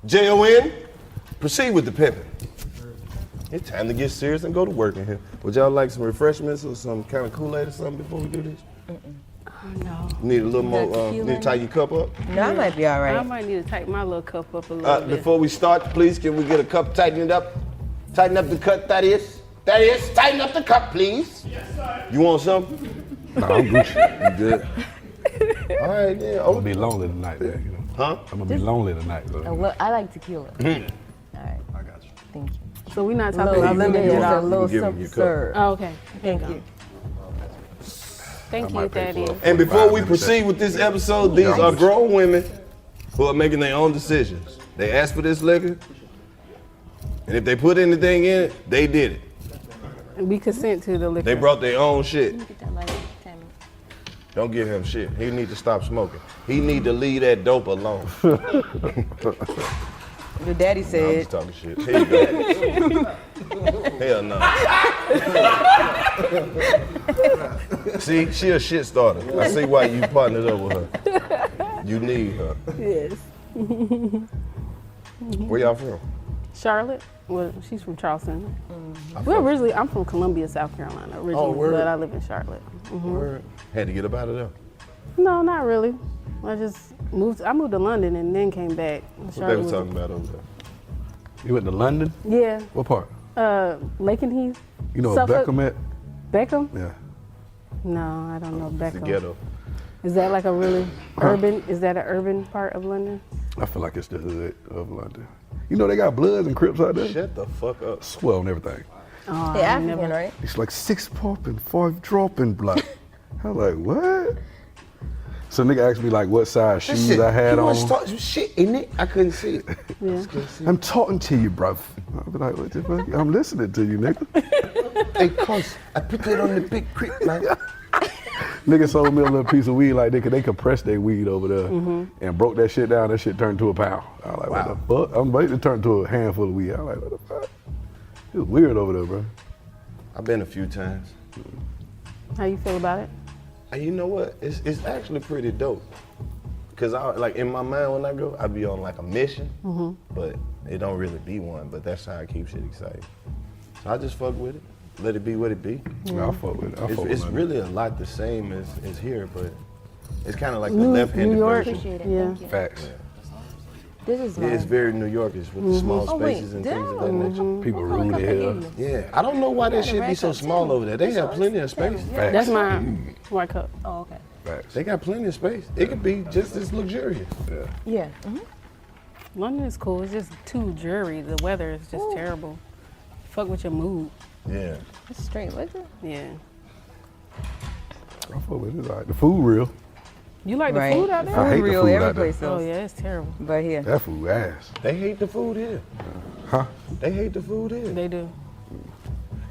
J-O-N, proceed with the pimping. It's time to get serious and go to work in here. Would y'all like some refreshments or some kind of Kool-Aid or something before we do this? No. Need a little more, need to tighten your cup up? No, I might be all right. I might need to tighten my little cup up a little bit. Before we start, please, can we get a cup, tighten it up? Tighten up the cup, Thaddeus. Thaddeus, tighten up the cup, please. Yes, sir. You want something? No, I'm Gucci. You good? All right, then. I'm gonna be lonely tonight, man. You know? Huh? I'm gonna be lonely tonight, though. I like tequila. All right. I got you. Thank you. So we're not talking I about limited at a all. little give him simple your cup. serve. Oh, okay. Thank you. Thank I you, might pay for Daddy. it. And before we 45 proceed minutes. with this episode, these are grown women who are making their own decisions. They asked for this liquor, and if they put anything in it, they did it. We consent to the liquor. They brought their own shit. Get that light, Tammy. Don't give him shit. He need to stop smoking. He need to leave that dope alone. Your daddy I'm said. just talking shit. Here you go. Hell no. See, she a shit starter. I see why you partnered up with her. You need her. Yes. Where y'all from? Charlotte? Well, she's from Charleston. I'm from Columbia, South Carolina originally, word. but I live in Charlotte. Word. Had to get up out of there. No, not really. I moved to London and then came back. What they was talking about over there? You went to London? Yeah, What part? Lakenheath. You know Suffolk. where Beckham at? Beckham? Yeah. No, I don't know The Beckham. ghetto. Is that like a really urban, is that an urban part of London? I feel like it's the hood of London. You know they got Bloods and Crips out there? Shut the fuck up. Swear on everything. Oh, They I African, never- right? It's like 6 popping, 5 dropping block. I'm like, what? So nigga asked me like what size shoes I had on. Shit in it. I couldn't see it. Yeah. I'm talking to you, bruv. I'll be like, what the fuck? I'm listening to you, nigga. Hey, cuz, I put that on the big creek, man. Nigga sold me a little piece of weed like they compressed their weed over there and broke that shit down. That shit turned to a pound. I was like, what the fuck? I'm waiting to turn to a handful of weed. I was like, what the fuck? It was weird over there, bro. I've been a few times. How you feel about it? And you know what? It's actually pretty dope. Cause I like in my mind when I go, I be on like a mission, but it don't really be one. But that's how I keep shit exciting. So I just fuck with it. Let it be what it be. Yeah, I fuck with it. It's really a lot the same as here, but it's kind of like the left-handed New York. version. Appreciate it. Yeah. Thank you. Facts. This is Yeah, it's mine. very New Yorkish with the small Oh, wait, spaces and things of that damn. nature. People What rude color as cup hell. they gave you? Yeah, I don't know why that got a shit be red so cup, small too. over there. They have plenty of space. Facts. That's my white cup. Oh, okay. Facts. They got plenty of space. It could be just as luxurious. Yeah. Yeah. London is cool. It's just too dreary. The weather is just terrible. Fuck with your mood. Yeah. It's straight liquor. Yeah. I fuck with it. It's all right. The food real. You like Right. the food out there? I hate the Real food every out there. place Oh else. yeah, it's terrible. But here. That food ass. They hate the food here. Huh? They hate the food here. They do.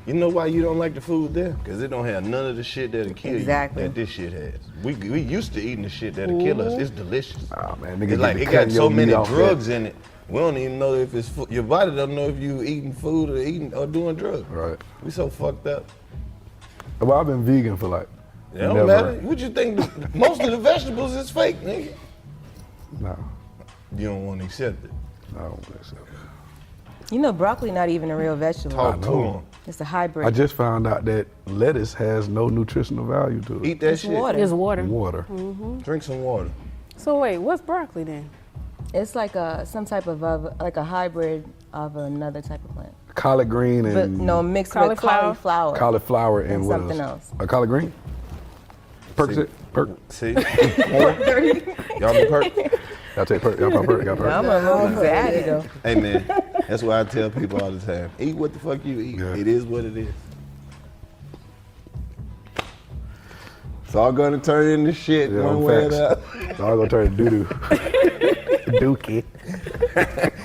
You know why you don't like the food there? Because it don't have none of the shit that'll kill Exactly. you that this shit has. We used to eating the shit that'll kill us. It's delicious. Oh man, nigga, It's like get it to got cutting so your many meat off drugs in it. We don't even know if it's your body don't know if you eating food or doing drugs. that. Right. We so fucked up. Well, I've been vegan for like. It don't never. matter. What you think? Most of the vegetables is fake, nigga. No, You don't want to accept it. I don't think so. You know, broccoli not even a real vegetable. Talk to know. them. It's a hybrid. I just found out that lettuce has no nutritional value to it. Eat that It's shit. water. It's water. Water. Drink some water. So wait, what's broccoli then? It's like some type of like a hybrid of another type of plant. Collard green But and no, mixed Cauliflower? with cauliflower. cauliflower and And what something else? else. A collard green? Percocet? Perk? See? Y'all be perk? Y'all take perk? Y'all pop perk? Y'all perk? I'm a little anxiety though. Hey man, that's why I tell people all the time. Eat what the fuck you eat. Yeah. It is what it is. It's all gonna turn into shit Yeah, one way or facts. the other. It's all gonna turn to doo-doo. Dookie.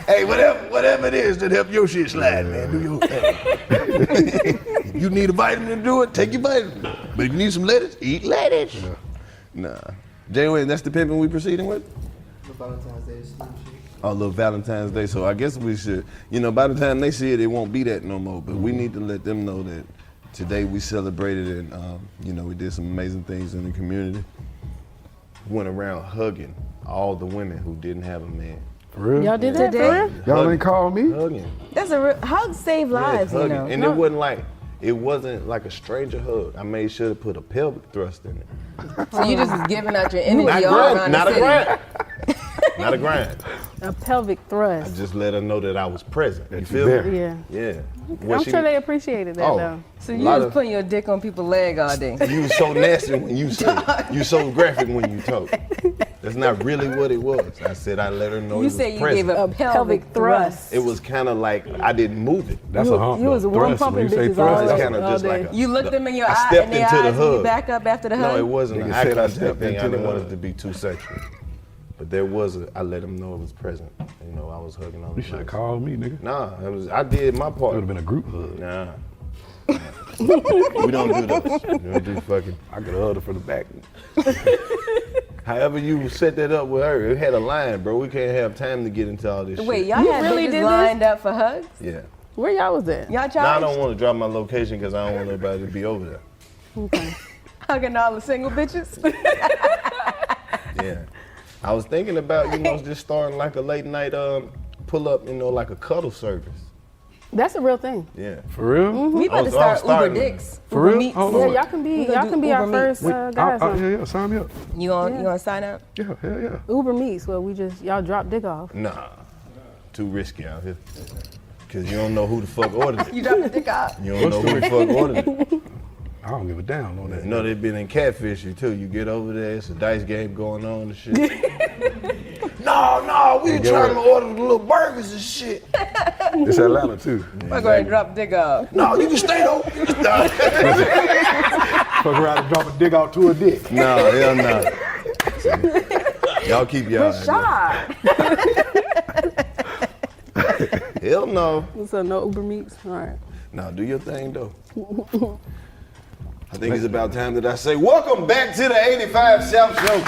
Hey, whatever it is that help your shit slide, man, do your thing. If you need a vitamin to do it, take your vitamin. But if you need some lettuce, eat lettuce. Yeah. Nah. Jay, that's the pimping we proceeding with? The Valentine's Day is Oh, little Valentine's Day. So I guess we should, by the time they see it, it won't be that no more. But we need to let them know that today we celebrated and, we did some amazing things in the community. Went around hugging all the women who didn't have a man. For real? Y'all did that for Today? real? Y'all ain't call me? Hugging. That's a real hug save Yeah, lives, you hugging. know. And it wasn't like a stranger hug. I made sure to put a pelvic thrust in it. So you just was giving out your energy all around Not the a city. grind. Not a grind. A pelvic I thrust. just let her know that I was present. You That feel you me? Yeah. Yeah. I'm sure they appreciated that though. So you Lot was of- putting your dick on people's leg all day. You was so nasty when you said it. You so graphic when you talk. That's not really what it was. I said I let her know You it was say you present. gave a pelvic thrust. thrust. It was kind of like I didn't move it. That's a hump. You was though. one Thrust, when pumping you say bitches thrust, all It's that's kind of all just day. like a, You looked them in your I eye stepped in their into the eyes and you hug. back up after the hug? No, it wasn't Nigga an said eye I contact stepped thing. I into didn't the want it hug. to be too sexual. But there was I let him know it was present. You know, I was hugging on You him. should have called me, nigga. Nah, I did my It would part. have been a group hug. Nah. We don't do those. We don't do fucking. I could have hugged her from the back. However you set that up with her, it had a line, bro. We can't have time to get into all this Wait, shit. y'all You had really bitches did this? lined up for hugs? Yeah. Where y'all was at? Y'all Now I charged? don't want to drop my location because I don't want nobody to be over there. Okay. Hugging all the single bitches? Yeah. I was thinking about, just starting like a late night pull up, like a cuddle service. That's a real thing. Yeah. For real? We about to I was start starting Uber it. dicks. For Uber real? meets. Hold Yeah, on. y'all can be We gonna do our Uber first Meets. guys on Yeah, sign me up. You want to sign up? Yeah, hell yeah. Uber Meets where y'all drop dick off. Nah. Too risky out here. Because you don't know who the fuck ordered it. You drop the dick out. You don't know who the fuck ordered it. I don't give a damn on that. You know they've been in catfishing too. You get over there, it's a dice game going on and shit. No, we trying to order the little burgers and shit. It's Atlanta too. I'm going to drop the dick out. No, you can stay though. Fuck around and drop a dick out to a dick. No, hell no. Y'all keep y'all. Shot. Hell no. So no Uber Meets. All right. No, do your thing though. I think it's about time that I say, welcome back to the 85 South Show.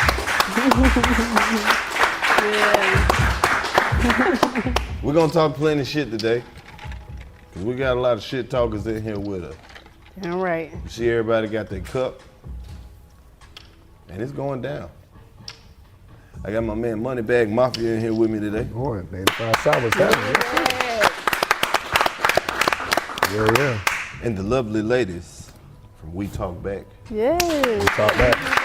We're gonna talk plenty of shit today. Cause we got a lot of shit talkers in here with us. All right. You see everybody got their cup. And it's going down. I got my man Moneybag Mafia in here with me today. Boy, 85 South was happening. Yeah. And the lovely ladies from We Talk Back. Yay. Talk back.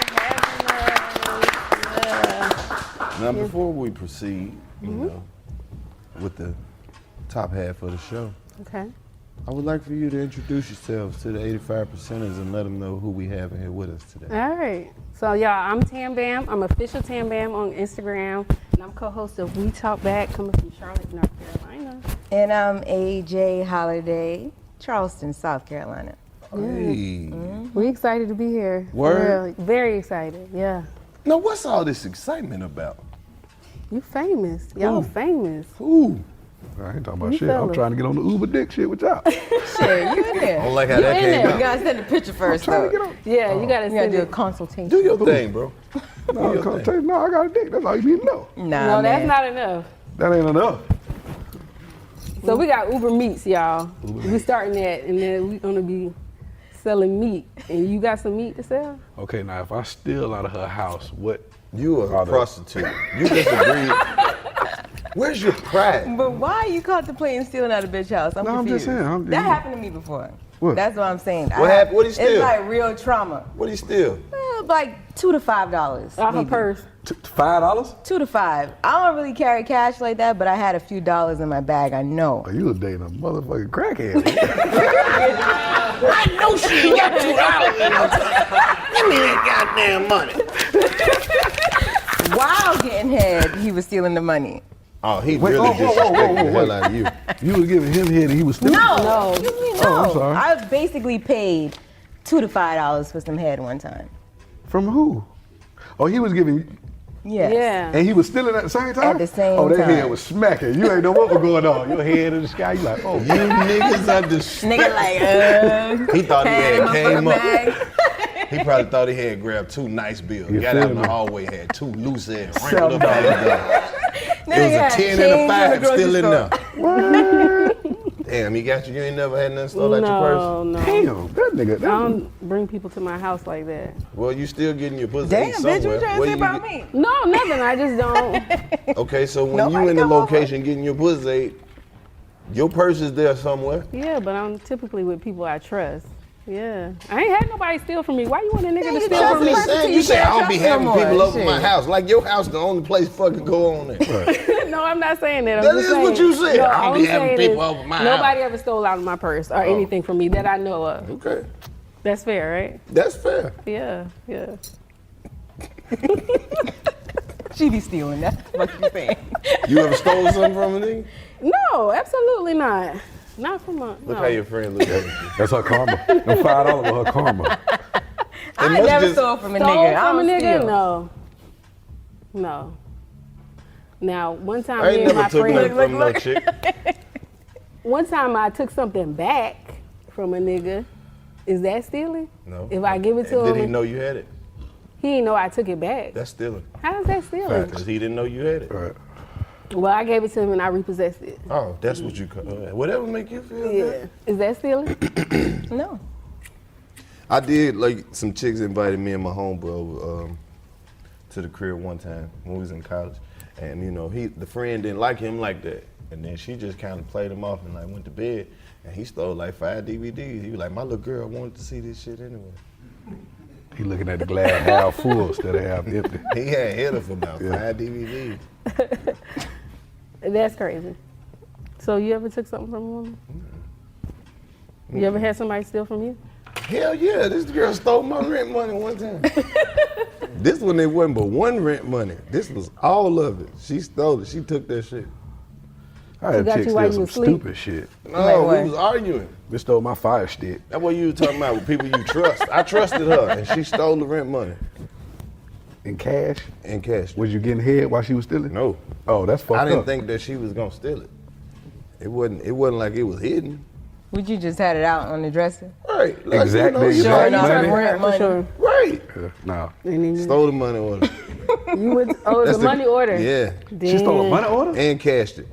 Now, before we proceed, with the top half of the show, Okay. I would like for you to introduce yourselves to the 85%ers and let them know who we have in here with us today. All right. So, y'all, I'm Tam Bam. I'm official Tam Bam on Instagram. And I'm co-host of We Talk Back, coming from Charlotte, North Carolina. And I'm AJ Holiday, Charleston, South Carolina. Hey. We're excited to be here. Word? Really, very excited. Yeah. Now, what's all this excitement about? You famous. Y'all famous. Who? I ain't talking about You shit. I'm fellas. trying to get on the Uber dick shit with y'all. Shit, you in I there. don't like how You that in came there. You out. gotta send a picture first, Trying to though. get on. Yeah, you gotta You gotta send do a it. consultation. Do your thing, bro. No, I got a dick. That's all you need to know. Nah, No, that's man. not enough. That ain't enough. So we got Uber Meats, y'all. We starting that, and then we gonna be selling meat. And you got some meat to sell? Okay, now if I steal out of her house, what? You are Oh, a no. prostitute. You disagreed. Where's your pride? But why are you contemplating stealing out of bitch house? I'm No, I'm confused. just saying, that happened to me before. What? That's what I'm saying. What happened? What'd he steal? It's like real trauma. What do you steal? Like $2 to $5. Off her maybe. purse. $5? $2 to $5. I don't really carry cash like that, but I had a few dollars in my bag. I know. Oh, you was dating a motherfucking crackhead. I know she ain't got $2. Give me that goddamn money. While getting head, he was stealing the money. Oh, he Wait, really whoa, whoa, disrespected whoa, whoa, the hell out of you. You was giving him head and he was stealing? No. Excuse me, no. Oh, I'm sorry. I basically paid $2 to $5 for some head one time. From who? Oh, he was giving, Yes. Yeah. and he was stealing at the same time? At the same Oh, that time. head was smacking. You ain't know what was going on. Your head in the sky, you like, oh. You niggas are the Nigga like, He thought he hand in had my came fucking up. bag. He probably thought he had grabbed 2 nice bills. You Got feel out in me? the hallway, had 2 loose heads, $7. wrinkled up. It Nigga was had a 10 change and a in the 5 grocery still in store. there. Damn, he got you. You ain't never had nothing stole out your purse? No. Damn, that nigga. I don't bring people to my house like that. Well, you still getting your pussy Damn, ate bitch, somewhere. you trying to Where say you about get- me? No, nothing. I just don't. Okay, so when Nobody you in the come over. location getting your pussy ate, your purse is there somewhere. Yeah, but I'm typically with people I trust. Yeah. I ain't had nobody steal from me. Why you want a nigga Yeah, to you steal trust from the me? I'm person saying, you you say can't I don't be trust no having more. people over Shit. my house. Like your house the only place fucking go on there. No, I'm not saying that. I'm That just is what saying- you said. No, I don't all be I'm having saying people is over my nobody house. ever stole out of my purse or anything from me that I know of. Okay, That's fair, right? that's fair. Yeah, yeah. She be stealing. That's what you saying. You ever stole something from a nigga? No, absolutely not. Not from a. Look no. how your friend look at you. That's her karma. Them $5 was her karma. I must never just- stole from a Stole nigga. I from a don't nigga? steal. No. No. Now, one time I me ain't and never my took nothing friend, from no chick. one time I took something back from a nigga. Is that stealing? No. If I give it to And him, did he know you had it? he didn't know I took it back. That's stealing. How is that stealing? Because he didn't know you had it. Right. Well, I gave it to him and I repossessed it. Oh, that's what you call it. Whatever make you feel Yeah. good. Is that stealing? No. I did, like, some chicks invited me and my homebro to the crib one time when we was in college. And, you know, the friend didn't like him like that. And then she just kind of played him off and, like, went to bed. And he stole, like, 5 DVDs. He was like, my little girl wanted to see this shit anyway. He looking at the glass half full instead of half empty. He had hit her for about 5 DVDs. That's crazy. So you ever took something from a woman? You ever had somebody steal from you? Hell yeah, this girl stole my rent money one time. This one, it wasn't but one rent money. This was all of it. She stole it. She took that shit. I had got chicks you while steal you some was asleep? stupid shit. No, Like we what? was arguing. They stole my fire stick. That's what you were talking about with people you trust. I trusted her, and she stole the rent money In cash? and cash. Was you getting head while she was stealing? No, Oh, that's fucked I didn't up. think that she was gonna steal it. It wasn't like it was hidden. Would you just had it out on the dresser? Right. Like, Exactly, you know, Showing exactly. off money. her rent For money. sure. Right. No. And then Stole the money order. you would, oh, it's a money order. Yeah. She stole a money order? And cashed it.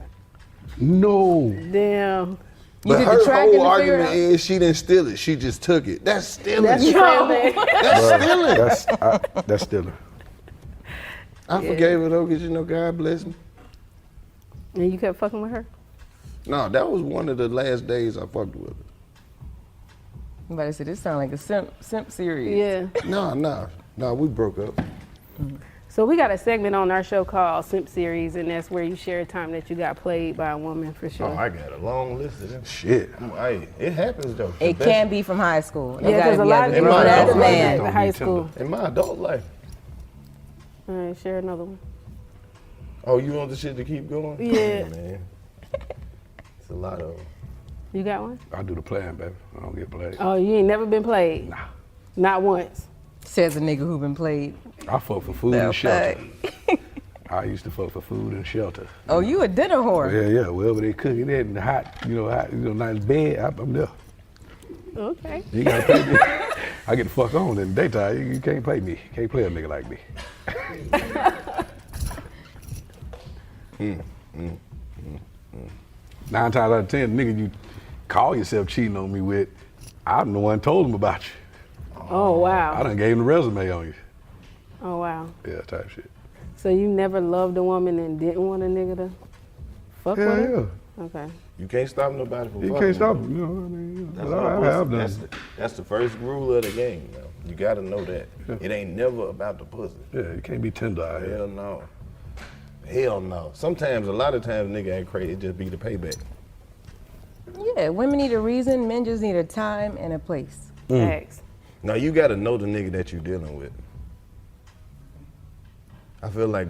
No. Damn. You But did her the tracking whole to figure argument it is she didn't steal it. She just took it. That's stealing. That's the same thing. That's stealing. That's stealing. I forgave her though, because you know God bless me. And you kept fucking with her? No, that was one of the last days I fucked with her. I'm about to say, this sound like a simp series. Yeah. No, we broke up. So we got a segment on our show called Simp Series, and that's where you share a time that you got played by a woman, for sure. Oh, I got a long list of them. Shit. Hey, it happens though. It can be from high school. It Yeah, gotta because a be lot as of a people grown don't ass have man. that in high school. In my adult life. All right, share another one. Oh, you want the shit to keep going? Yeah. Man. It's a lot of them. You got one? I do the playing, baby. I don't get played. Oh, you ain't never been played? Nah. Not once. Says a nigga who been played. I fuck for food and shelter. I used to fuck for food and shelter. Oh, you a dinner whore. Yeah. Wherever they cook it in, hot, nice bed, I'm there. Okay. You gotta pay me. I get the fuck on in the daytime. You can't play me. You can't play a nigga like me. 9 times out of 10, nigga you call yourself cheating on me with, I'm the one told him about you. Oh, I wow. done gave him the resume on you. Oh, wow. Yeah, type shit. So you never loved a woman and didn't want a nigga to fuck Yeah, with yeah. her? Okay. You can't stop nobody from You fucking can't stop with him, you know what I mean? That's, But all I have pussy. done. That's the first rule of the game, man. You gotta know that. It ain't never about the pussy. Yeah, you can't be tender out here. Hell no. Hell no. Sometimes, a lot of times, nigga act crazy. It just be the payback. Yeah, women need a reason, men just need a time and a place. Facts. Now, you gotta know the nigga that you dealing with. I feel like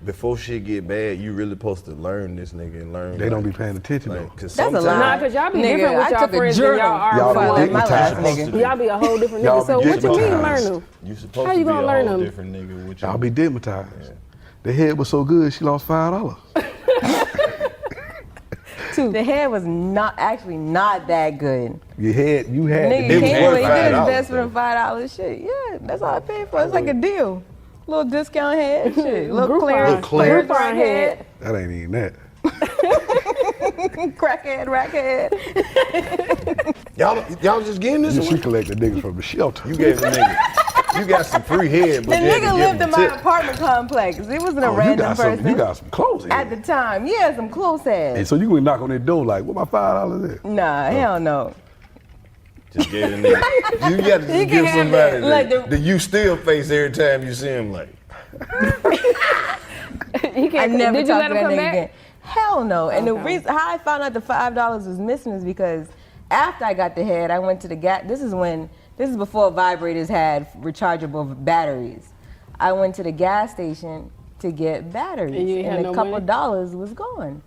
before shit get bad, you really supposed to learn this nigga and learn. They don't like- be paying attention though. Cause That's a sometimes- lie. Nah, because y'all be Nigga, different with I y'all took a friends than journal y'all are Y'all with be one. my last digmatized. nigga. Y'all be a whole different Y'all nigga. So be what you mean digmatized. learn them? You supposed How to you be gonna a learn whole them? different nigga with you. Y'all be digmatized. The head was so good, she lost $5. The head was not that good. You had Nigga was came worth with, he did his $5 best for them $5 shit. Yeah, that's all I paid for. It's like a deal. Little discount head shit. Little Groupon. clearance. Little clearance. Groupon head. That ain't even that. Crackhead. Y'all just getting this She one? collected niggas from the shelter. You gave the nigga. You got some free head, The but you had to nigga give lived him in my tip. apartment complex. It wasn't a Oh, random person. you got some clothes in. At the time, yeah, some close And ass. so you go knock on their door like, what my $5 is? Nah, hell no. Just gave the nigga. You got to You just can give have somebody that, like the you still face every time you see him. Like, He can't. I never Did you talked let to him that come nigga back? again. Hell no. And the Okay. reason how I found out the $5 was missing is because after I got the head, I went to the gas. This is before vibrators had rechargeable batteries. I went to the gas station to get batteries, And you ain't had and no a couple money? dollars was gone.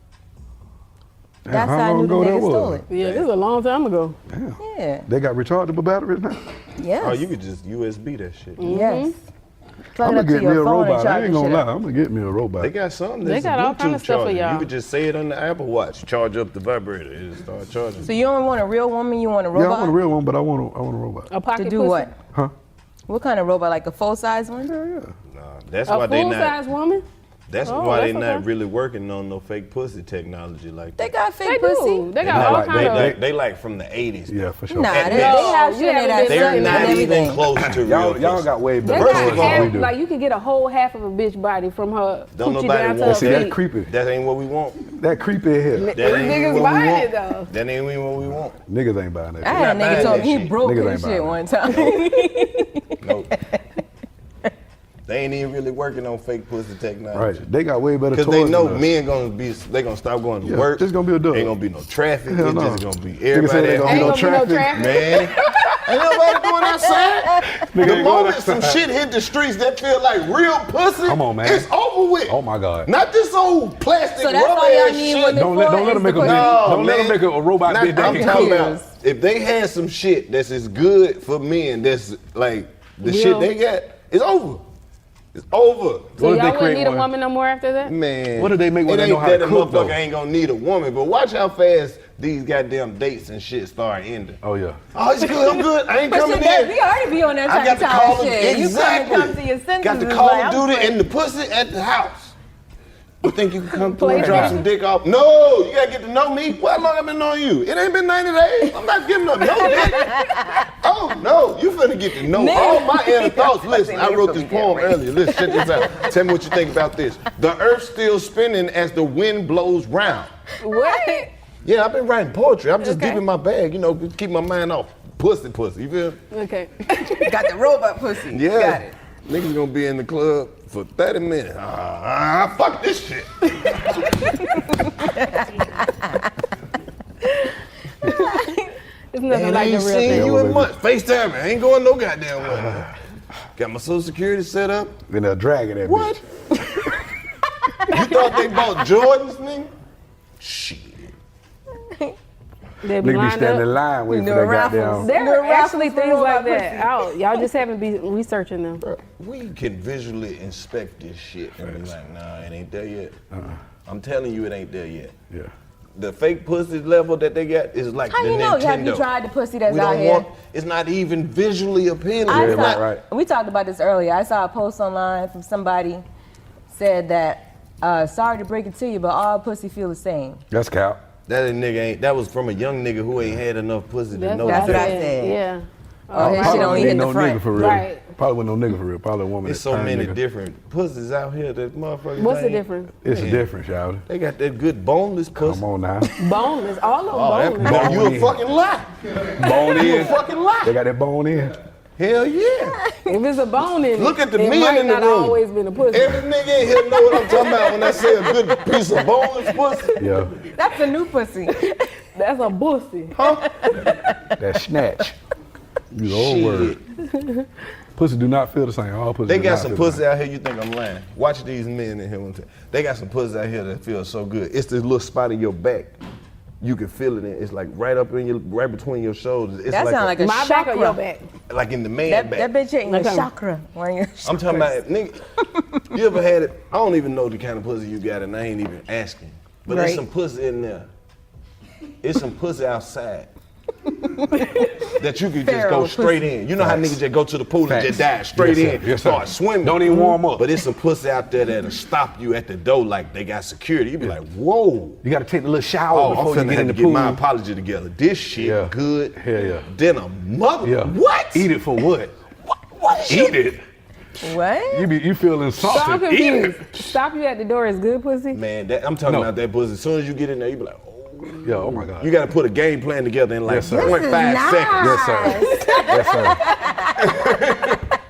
Damn, That's how how I long knew the ago that nigga was? stole it. Yeah, this is a long time ago. Damn. Yeah. They got rechargeable batteries now? Yes. oh, you could just USB that shit. Yes. Plug I'm it gonna up to get me a your phone and robot. I charge ain't the gonna shit lie. up. I'm gonna get me a robot. They got something They that's got a all Bluetooth kind of stuff for charger. y'all. You could just say it on the Apple Watch, charge up the vibrator, and start charging. So you don't want a real woman, you want a Yeah, robot? I want a real one, but I want a robot. A pocket To do pussy? what? Huh? What kind of robot? Like a full-size one? Nah, that's A why they not. full-size woman? That's Oh, why they that's not okay. really working on no fake pussy technology like They that. got They fake pussy. do. They got not all like- kind of. They like from the 80s. Yeah, for sure. Nah, At they best. have You shit haven't that been They're Certain not and even close to real Y'all pussy. got way They better First got of tools all, than we half, do. like you can get a whole half of a bitch body from her Don't coochie nobody down to want her See, that. that's feet. creepy. That ain't what we want. That creepy as hell. That ain't Niggas what we buying want. it though. That ain't even what we want. Niggas ain't buying that. I shit. had a not nigga buying told that me he shit. broke Niggas his ain't shit buying one time. Nope. They ain't even really working on fake pussy technology. Right. They got way better Because toys they know than us. men they gonna stop going to Yeah, work. just gonna be a dub. Ain't gonna be no traffic. Hell It's no. just gonna be Niggas say everybody they at gonna Ain't be home. gonna be no traffic. traffic. Man, ain't nobody going outside. The ain't going moment some outside. shit hit the streets that feel like real pussy, Come on, man. it's over with. Oh my God. Not this old plastic So that's rubber all y'all ass need shit. women Don't let for them is make the a pussy. don't let man. them make a robot Not- bitch that I'm can talking kill. about if they had some shit that's as good for men, that's like the Yeah. shit they got, it's over. It's over. So What if they y'all wouldn't create need a one? woman no more after that? Man, What do they make when it they ain't know how to that a cook, motherfucker though? ain't gonna need a woman, but watch how fast these goddamn dates and shit start ending. Oh yeah. Oh, it's good, I'm good. I ain't But coming shit, that, in. we already be on that I type got of the time Call of shit. exactly. You come to your senses. Got the it's Call like, of I'm Duty free. and the pussy at the house. You think you can come through and Play drop game. some dick off? No, you gotta get to know me. Well, how long I been knowing you? It ain't been 90 days. I'm not giving up no dick. Oh no, you finna get to know all my inner thoughts. Listen, I wrote this poem earlier. Listen, check this out. Tell me what you think about this. The earth's still spinning as the wind blows round. What? Yeah, I've been writing poetry. I'm just Okay. deep in my bag, keep my mind off pussy. You feel? Okay. Got the robot pussy. Yeah. Got it. Niggas gonna be in the club for 30 minutes. Fuck this shit. It's nothing Man, I like the ain't real seen thing. you in baby. months. FaceTime me. I ain't going no goddamn way. Got my social security set up. Then they'll drag it that What? bitch. You thought they bought Jordans, nigga? Shit. They Nigga be lined standing in up. line waiting You for know, that goddamn. There The are actually raffles for things like robot that pussy. out. Y'all just haven't been researching them. Bro, we can visually inspect this shit and be like, nah, it ain't there yet. I'm telling you, it ain't there yet. Yeah. The fake pussy level that they got is like How the you know? Nintendo. Have you tried the pussy that's We out don't here? want. It's not even visually appealing. I It's saw, not- right. We talked about this earlier. I saw a post online from somebody said that, sorry to break it to you, but all pussy feel the same. That's cap. That was from a young nigga who ain't had enough pussy to That's know That's that. what I said. Yeah. Oh, his Probably shit only ain't hit no the front. nigga for real. Right. Probably wasn't no nigga for real. Probably a woman. There's that so turned many nigga. different pussies out here that motherfuckers. What's the ain't- difference? It's Man. different, shout. They got that good boneless pussy. Come on now. Boneless. All of them Oh, that, boneless. no, you a Bone fucking lie. Bone You a in. fucking lie. They got that bone in. Hell yeah. If it's a bone in it, Look at the it men might in the not room. always been a pussy. Every nigga in here know what I'm talking about when I say a good piece of boneless pussy. Yeah. That's a new pussy. That's a bussy. That snatch. Use the old word. Pussy do not feel the same. All pussy They do got not some feel the pussy same. out here, you think I'm lying. Watch these men in here one time. They got some pussy out here that feels so good. It's this little spot in your back. You can feel it in. It's like right up in right between your shoulders. It's That like sound like a My back or your chakra. back? like in the man That back. bitch ain't Okay. a chakra. When you're I'm talking about, nigga, you ever had it? I don't even know the kind of pussy you got, and I ain't even asking. But there's Right. some pussy in there. It's some pussy outside. that you could just Pharaoh go straight pussy. in. You know how niggas just go to the pool and just dive straight Yes, in, sir. Yes, sir. start swimming. Don't even warm up. But it's some pussy out there that'll stop you at the door like they got security. You be like, whoa. You got to take the little shower Oh, I'm before you finna get in have the to get pool. my apology together. This shit good. Hell yeah. Then a mother. Yeah. What? Eat it for what? What? Eat it. What? You feel So I'm insulted. Eat it. confused. Stop you at the door is good pussy? Man, I'm talking No. about that pussy. As soon as you get in there, you be like, oh. Yeah, oh my God. You got to put a game plan together in like Yes, sir. 0.5 seconds. Yes, sir. Yes,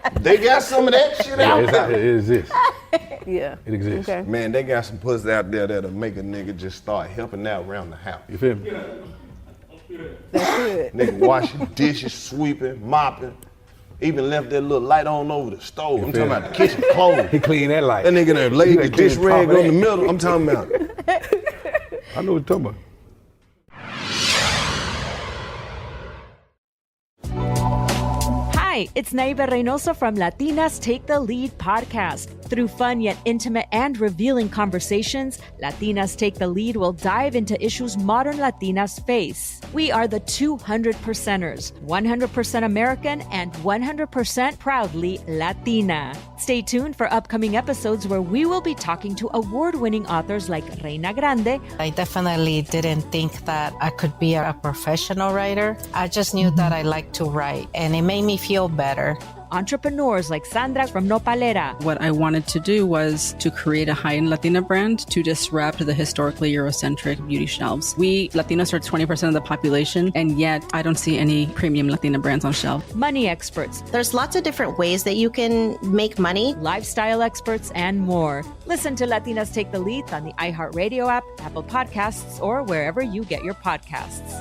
sir. They got some of that shit Yeah, out it's there. out here. It exists. Yeah. It exists. Okay. Man, they got some pussy out there that'll make a nigga just start helping out around the house. You feel me? That's good. Nigga washing dishes, sweeping, mopping. Even left that little light on over the stove. I'm talking about the kitchen clothes. He clean that light. That nigga there laid the He clean dish the top rag of on the that. middle. I'm talking about. I know what you're talking about. Hi, it's Naiva Reynoso from Latinas Take the Lead podcast. Through fun yet intimate and revealing conversations, Latinas Take the Lead will dive into issues modern Latinas face. We are the 200%ers, 100% American and 100% proudly Latina. Stay tuned for upcoming episodes where we will be talking to award-winning authors like Reina Grande, I definitely didn't think that I could be a professional writer. I just knew that I liked to write, and it made me feel better. entrepreneurs like Sandra from Nopalera, What I wanted to do was to create a high-end Latina brand to disrupt the historically Eurocentric beauty shelves. We Latinos are 20% of the population, and yet I don't see any premium Latina brands on shelf. money experts, There's lots of different ways that you can make money. lifestyle experts, and more. Listen to Latinas Take the Lead on the iHeartRadio app, Apple Podcasts, or wherever you get your podcasts.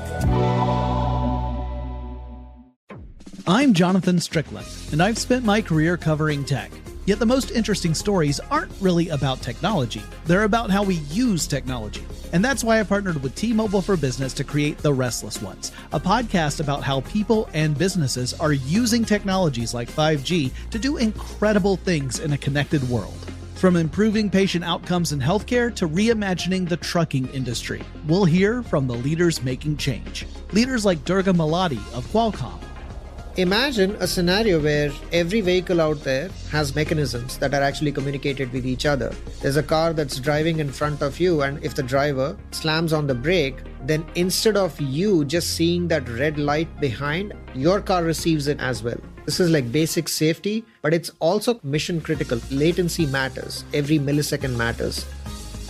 I'm Jonathan Strickland, and I've spent my career covering tech. Yet the most interesting stories aren't really about technology. They're about how we use technology. And that's why I partnered with T-Mobile for Business to create The Restless Ones, a podcast about how people and businesses are using technologies like 5G to do incredible things in a connected world. From improving patient outcomes in healthcare to reimagining the trucking industry, we'll hear from the leaders making change. Leaders like Durga Maladi of Qualcomm. Imagine a scenario where every vehicle out there has mechanisms that are actually communicated with each other. There's a car that's driving in front of you, and if the driver slams on the brake, then instead of you just seeing that red light behind, your car receives it as well. This is like basic safety, but it's also mission critical. Latency matters. Every millisecond matters.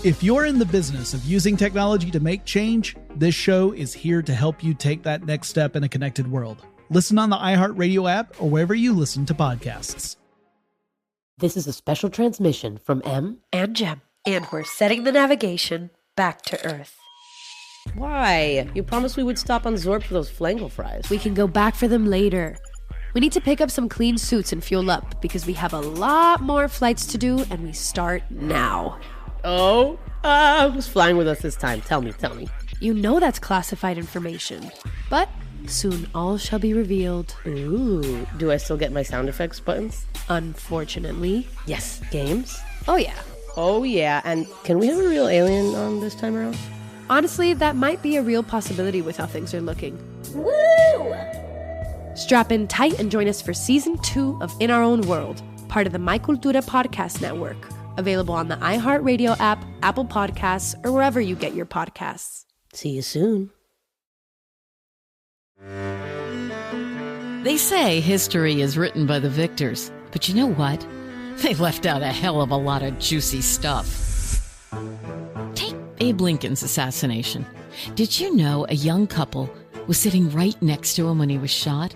If you're in the business of using technology to make change, this show is here to help you take that next step in a connected world. Listen on the iHeartRadio app or wherever you listen to podcasts. This is a special transmission from M and Jem, and we're setting the navigation back to Earth. Why? You promised we would stop on Zorb for those flangle fries. We can go back for them later. We need to pick up some clean suits and fuel up because we have a lot more flights to do, and we start now. Oh? Who's flying with us this time? Tell me. You know that's classified information, but soon all shall be revealed. Ooh, do I still get my sound effects buttons? Unfortunately. Yes. Games? Oh yeah. Oh yeah, and can we have a real alien on this time around? Honestly, that might be a real possibility with how things are looking. Woo! Strap in tight and join us for Season 2 of In Our Own World, part of the My Cultura podcast network, available on the iHeartRadio app, Apple Podcasts, or wherever you get your podcasts. See you soon. They say history is written by the victors, but you know what? They left out a hell of a lot of juicy stuff. Take Abe Lincoln's assassination. Did you know a young couple was sitting right next to him when he was shot?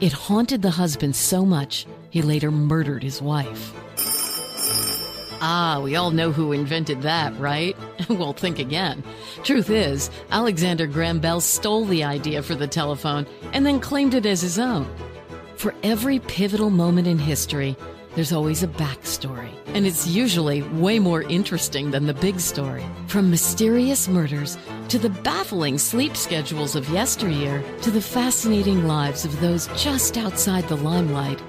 It haunted the husband so much, he later murdered his wife. Ah, we all know who invented that, right? Well, think again. Truth is, Alexander Graham Bell stole the idea for the telephone and then claimed it as his own. For every pivotal moment in history, there's always a backstory, and it's usually way more interesting than the big story. From mysterious murders to the baffling sleep schedules of yesteryear to the fascinating lives of those just outside the limelight,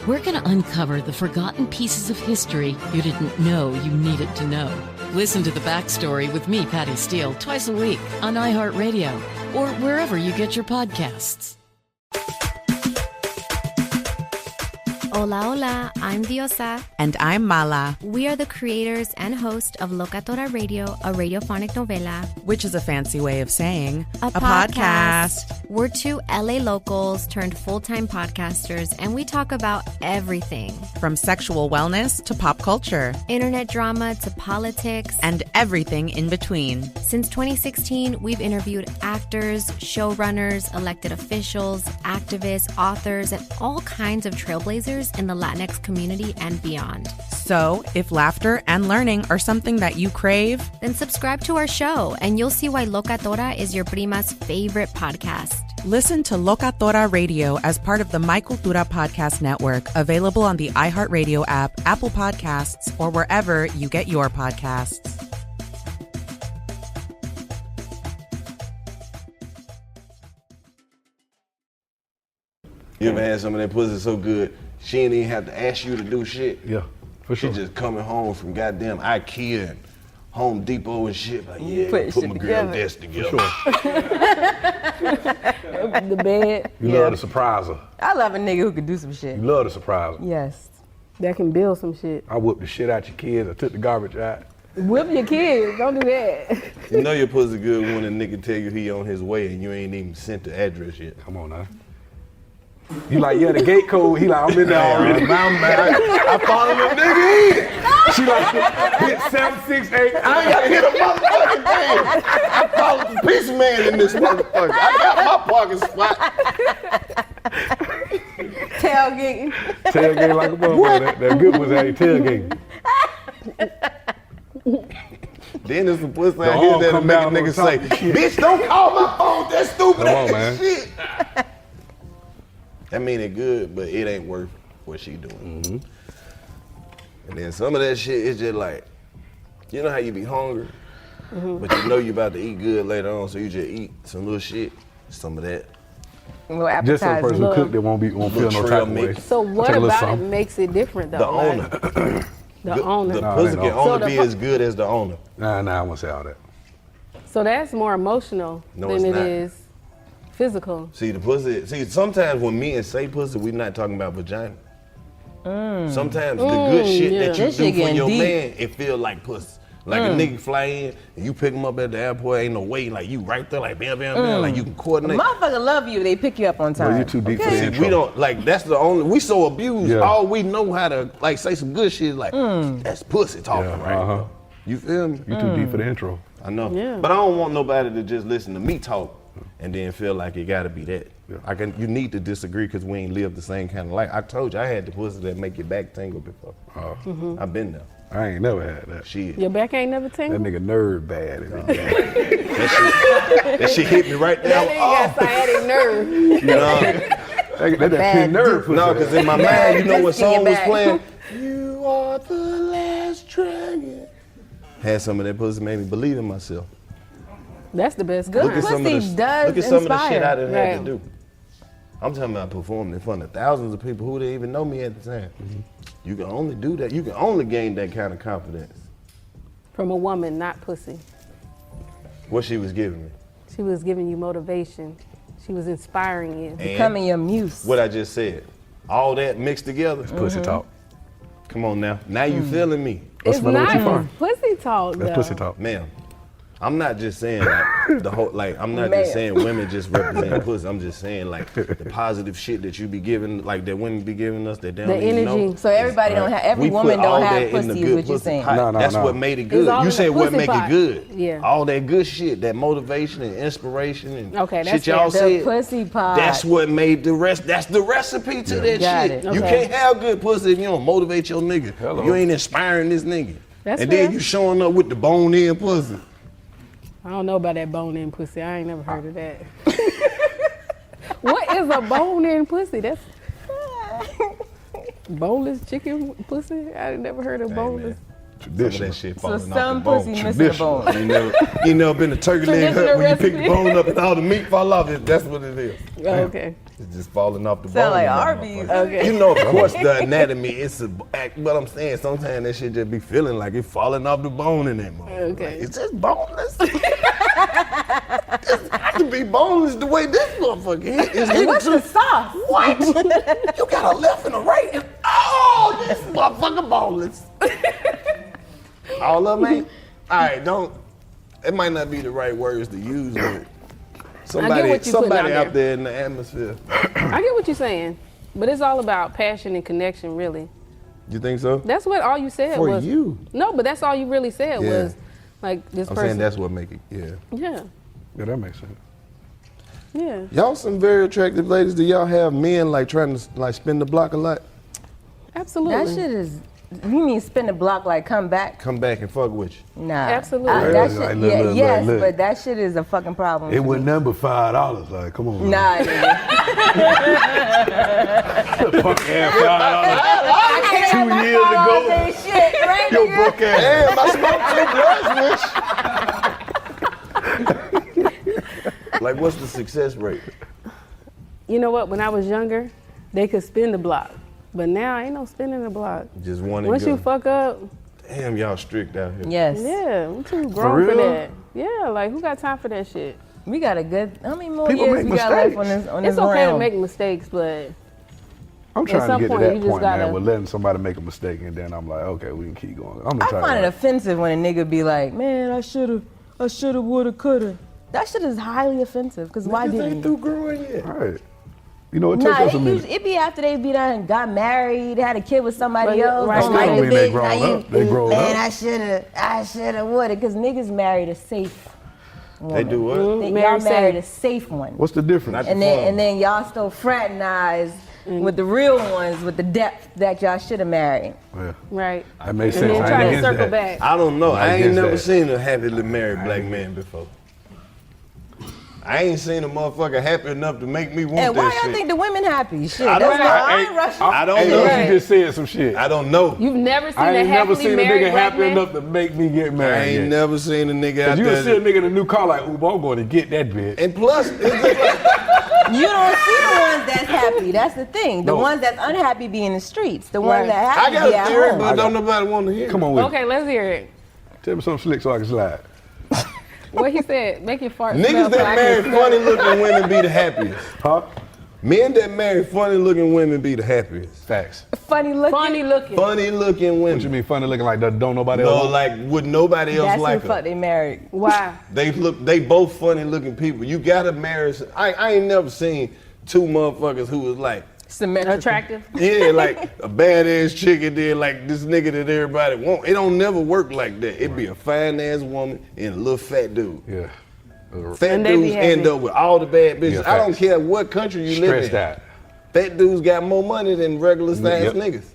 we're going to uncover the forgotten pieces of history you didn't know you needed to know. Listen to The Backstory with me, Patty Steele, twice a week on iHeartRadio or wherever you get your podcasts. Hola, hola, I'm Diosa. And I'm Mala. We are the creators and host of Locatora Radio, a radiophonic novela. Which is a fancy way of saying a podcast. We're two LA locals turned full-time podcasters, and we talk about everything. From sexual wellness to pop culture. Internet drama to politics. And everything in between. Since 2016, we've interviewed actors, showrunners, elected officials, activists, authors, and all kinds of trailblazers in the Latinx community and beyond. So, if laughter and learning are something that you crave, then subscribe to our show and you'll see why Locatora is your prima's favorite podcast. Listen to Locatora Radio as part of the My Cultura Podcast Network, available on the iHeartRadio app, Apple Podcasts, or wherever you get your podcasts. You ever had some of that pussy so good, she ain't even have to ask you to do shit? Yeah, for sure. She just coming home from goddamn IKEA and Home Depot and shit. Like, yeah, put my girl desk together. For sure. The bed. You love to surprise her. I love a nigga who can do some shit. You love to surprise her. Yes. That can build some shit. I whooped the shit out your kids. I took the garbage out. Whip your kids. Don't do that. You know your pussy good when a nigga tell you he on his way and you ain't even sent the address yet. Come on now. You like, yeah, the gate code. He like, I'm in there already. I'm back. I follow the nigga in. She like, hit 768. I ain't gotta hit a motherfucking thing. I followed the pizza man in this motherfucker. I got my parking spot. Tailgating. Tailgating like a motherfucker. That good was how you tailgating. Then there's some pussy out here that'll make a nigga say, bitch, don't call my phone. That's stupid. Come on, man. Shit. That mean it good, but it ain't worth what she doing. Mm-hmm. And then some of that shit is just like, you know how you be hungry, but you know you about to eat good later on, so you just eat some little shit, some of that. Just some person who cooked it won't feel no type of way. So what about it makes it different though? The owner. The owner. The pussy can only be as good as the owner. Nah, I won't say all that. So that's more emotional than it is physical. See, the pussy, sometimes when men say pussy, we not talking about vagina. Sometimes the good shit that you do for your man, it feel like pussy. Like a nigga fly in and you pick him up at the airport, ain't no way, like you right there, like bam, bam, bam, like you can coordinate. Motherfucker love you, they pick you up on time. Well, you too deep for the intro. We don't, like, that's the only, we so abused, all we know how to, like, say some good shit, like, that's pussy talking right now. You feel me? You too deep for the intro. I know. Yeah. But I don't want nobody to just listen to me talk and then feel like it gotta be that. Yeah. You need to disagree because we ain't lived the same kind of life. I told you I had the pussy that make your back tingle before. I've been there. I ain't never had that. Shit. Your back ain't never tingled? That nigga nerve bad. That shit hit me right there. That nigga got sciatic nerve. You know? that pin nerve. No, because in my mind, you know what song was playing? You are the last dragon. Had some of that pussy made me believe in myself. That's the best good kind. Pussy does Look at some of the shit I inspire. done had to do. I'm talking about performing in front of thousands of people who didn't even know me at the time. You can only do that. You can only gain that kind of confidence. From a woman, not pussy. What she was giving me. She was giving you motivation. She was inspiring you. Becoming your muse. What I just said. All that mixed together. It's pussy talk. Come on now. Now you feeling me. It's not pussy talk, though. That's pussy talk. Ma'am, I'm not just saying like the whole, like I'm not just saying women just represent pussy. I'm just saying like the positive shit that you be giving, like that women be giving us that they don't even know. So everybody don't have, every woman don't have pussy is what you're saying. That's what made it good. You said what make it good. Yeah. All that good shit, that motivation and inspiration and that's shit y'all the said. Pussy pot. That's what made the rest. That's the recipe to that shit. You can't have good pussy if you don't motivate your nigga. If you ain't inspiring this nigga. And then you showing up with the bone-in pussy. I don't know about that bone-in pussy. I ain't never heard of that. What is a bone-in pussy? That's boneless chicken pussy? I ain't never heard of boneless. Traditional. That shit falling So off some the bone. pussy missing a bone. You never been to turkey leg hut when you pick the bone up and all the meat fall off it. That's what it is. Oh, okay. It's just falling off the bone. Sound like Harvey. Okay. You know, of course, the anatomy is a act, but I'm saying sometimes that shit just be feeling like it's falling off the bone in that moment. Okay. Like, it's just boneless. It's got to be be boneless the way this motherfucker hit. What's the sauce? What? You got a left and a right. And, oh, this motherfucker boneless. All of them ain't. All right, don't. It might not be the right words to use, but somebody out there in the atmosphere. I get what you're saying, but it's all about passion and connection, really. You think so? That's what all you said was. For you. No, but that's all you really said was, like, this person. I'm saying that's what make it, Yeah. Yeah, that makes sense. Yeah. Y'all some very attractive ladies. Do y'all have men like trying to like spin the block a lot? Absolutely. That shit is. You mean spin the block like come back? Come back and fuck with you. Nah. Absolutely. That shit, Like, look, yes, look. but that shit is a fucking problem. It was number $5. Like, come on. Nah, nigga. Fuck ass $5. 2 years ago. Shit, right, Yo, nigga? broke ass. Damn, I smoked 2 blunts with you. Like, what's the success rate? You know what? When I was younger, they could spin the block. But now ain't no spinning the block. Just one and Once go. you fuck up. Damn, y'all strict out here. Yes. Yeah, I'm too grown for that. Yeah, like who got time for that shit? We got a good. How many more People years make we got left mistakes. on this It's okay to realm? make mistakes, but I'm at trying some to get point, to you that just point, gotta- man, with letting somebody make a mistake, and then I'm like, okay, we can keep going. I'm I find it offensive when a nigga be like, man, I shoulda, woulda, coulda. That shit is highly offensive. Cause why didn't you? through growing yet. All right. You know, it takes Nah, us a minute. it be after they be done, got married, had a kid with somebody But, else. right. Don't That like still the mean they bitch. grown Now you- up. They grown man, up. I shoulda, woulda. Cause niggas married a safe woman. They do what? Y'all Married married safe. a safe one. What's the difference? And then y'all still fraternize with the real ones with the depth that y'all should have married. Yeah, right. that makes And sense. then I try ain't to against circle that. back. I don't know. I'm I ain't against never that. seen a happily married black man before. I ain't seen a motherfucker happy enough to make me want And why that y'all shit. think the women happy? Shit, I don't that's know. why I ain't rushing. I don't Hey, know. you just said some shit. I don't know. You've never seen I a ain't never happily seen a married nigga black happy man? enough to make me get I married. ain't yet. never seen a nigga out You there. just see a nigga in a new car like, ooh, I'm going to get that bitch. And plus, it's just like, You don't see the ones that's happy. That's the thing. The No. ones that's unhappy be in the streets. The ones Right. that I happy got be a at theory, home. but don't nobody want to hear. Come on with Okay, let's hear it. it. Tell me something slick so I can slide. What he said, make your fart Niggas smell that so I marry can funny looking women be the happiest. Huh? Men that marry funny looking women be the happiest. Facts. Funny looking. Funny looking. Funny looking What you women. mean funny looking like that don't nobody No, else? like would nobody else That's like who fuck her. they married. Why? They both funny looking people. You gotta marry. I ain't never seen two motherfuckers who was like, Symmetrical. Attractive? yeah, like a badass chick and then like this nigga that everybody want. It don't never work like that. It be a fine ass woman and a little fat dude. Yeah. Fat And they be dudes happy. end up with all the bad bitches. Yeah, I don't facts. care what country you live Stressed in. out. Fat dudes got more money than regular sized Yep. niggas.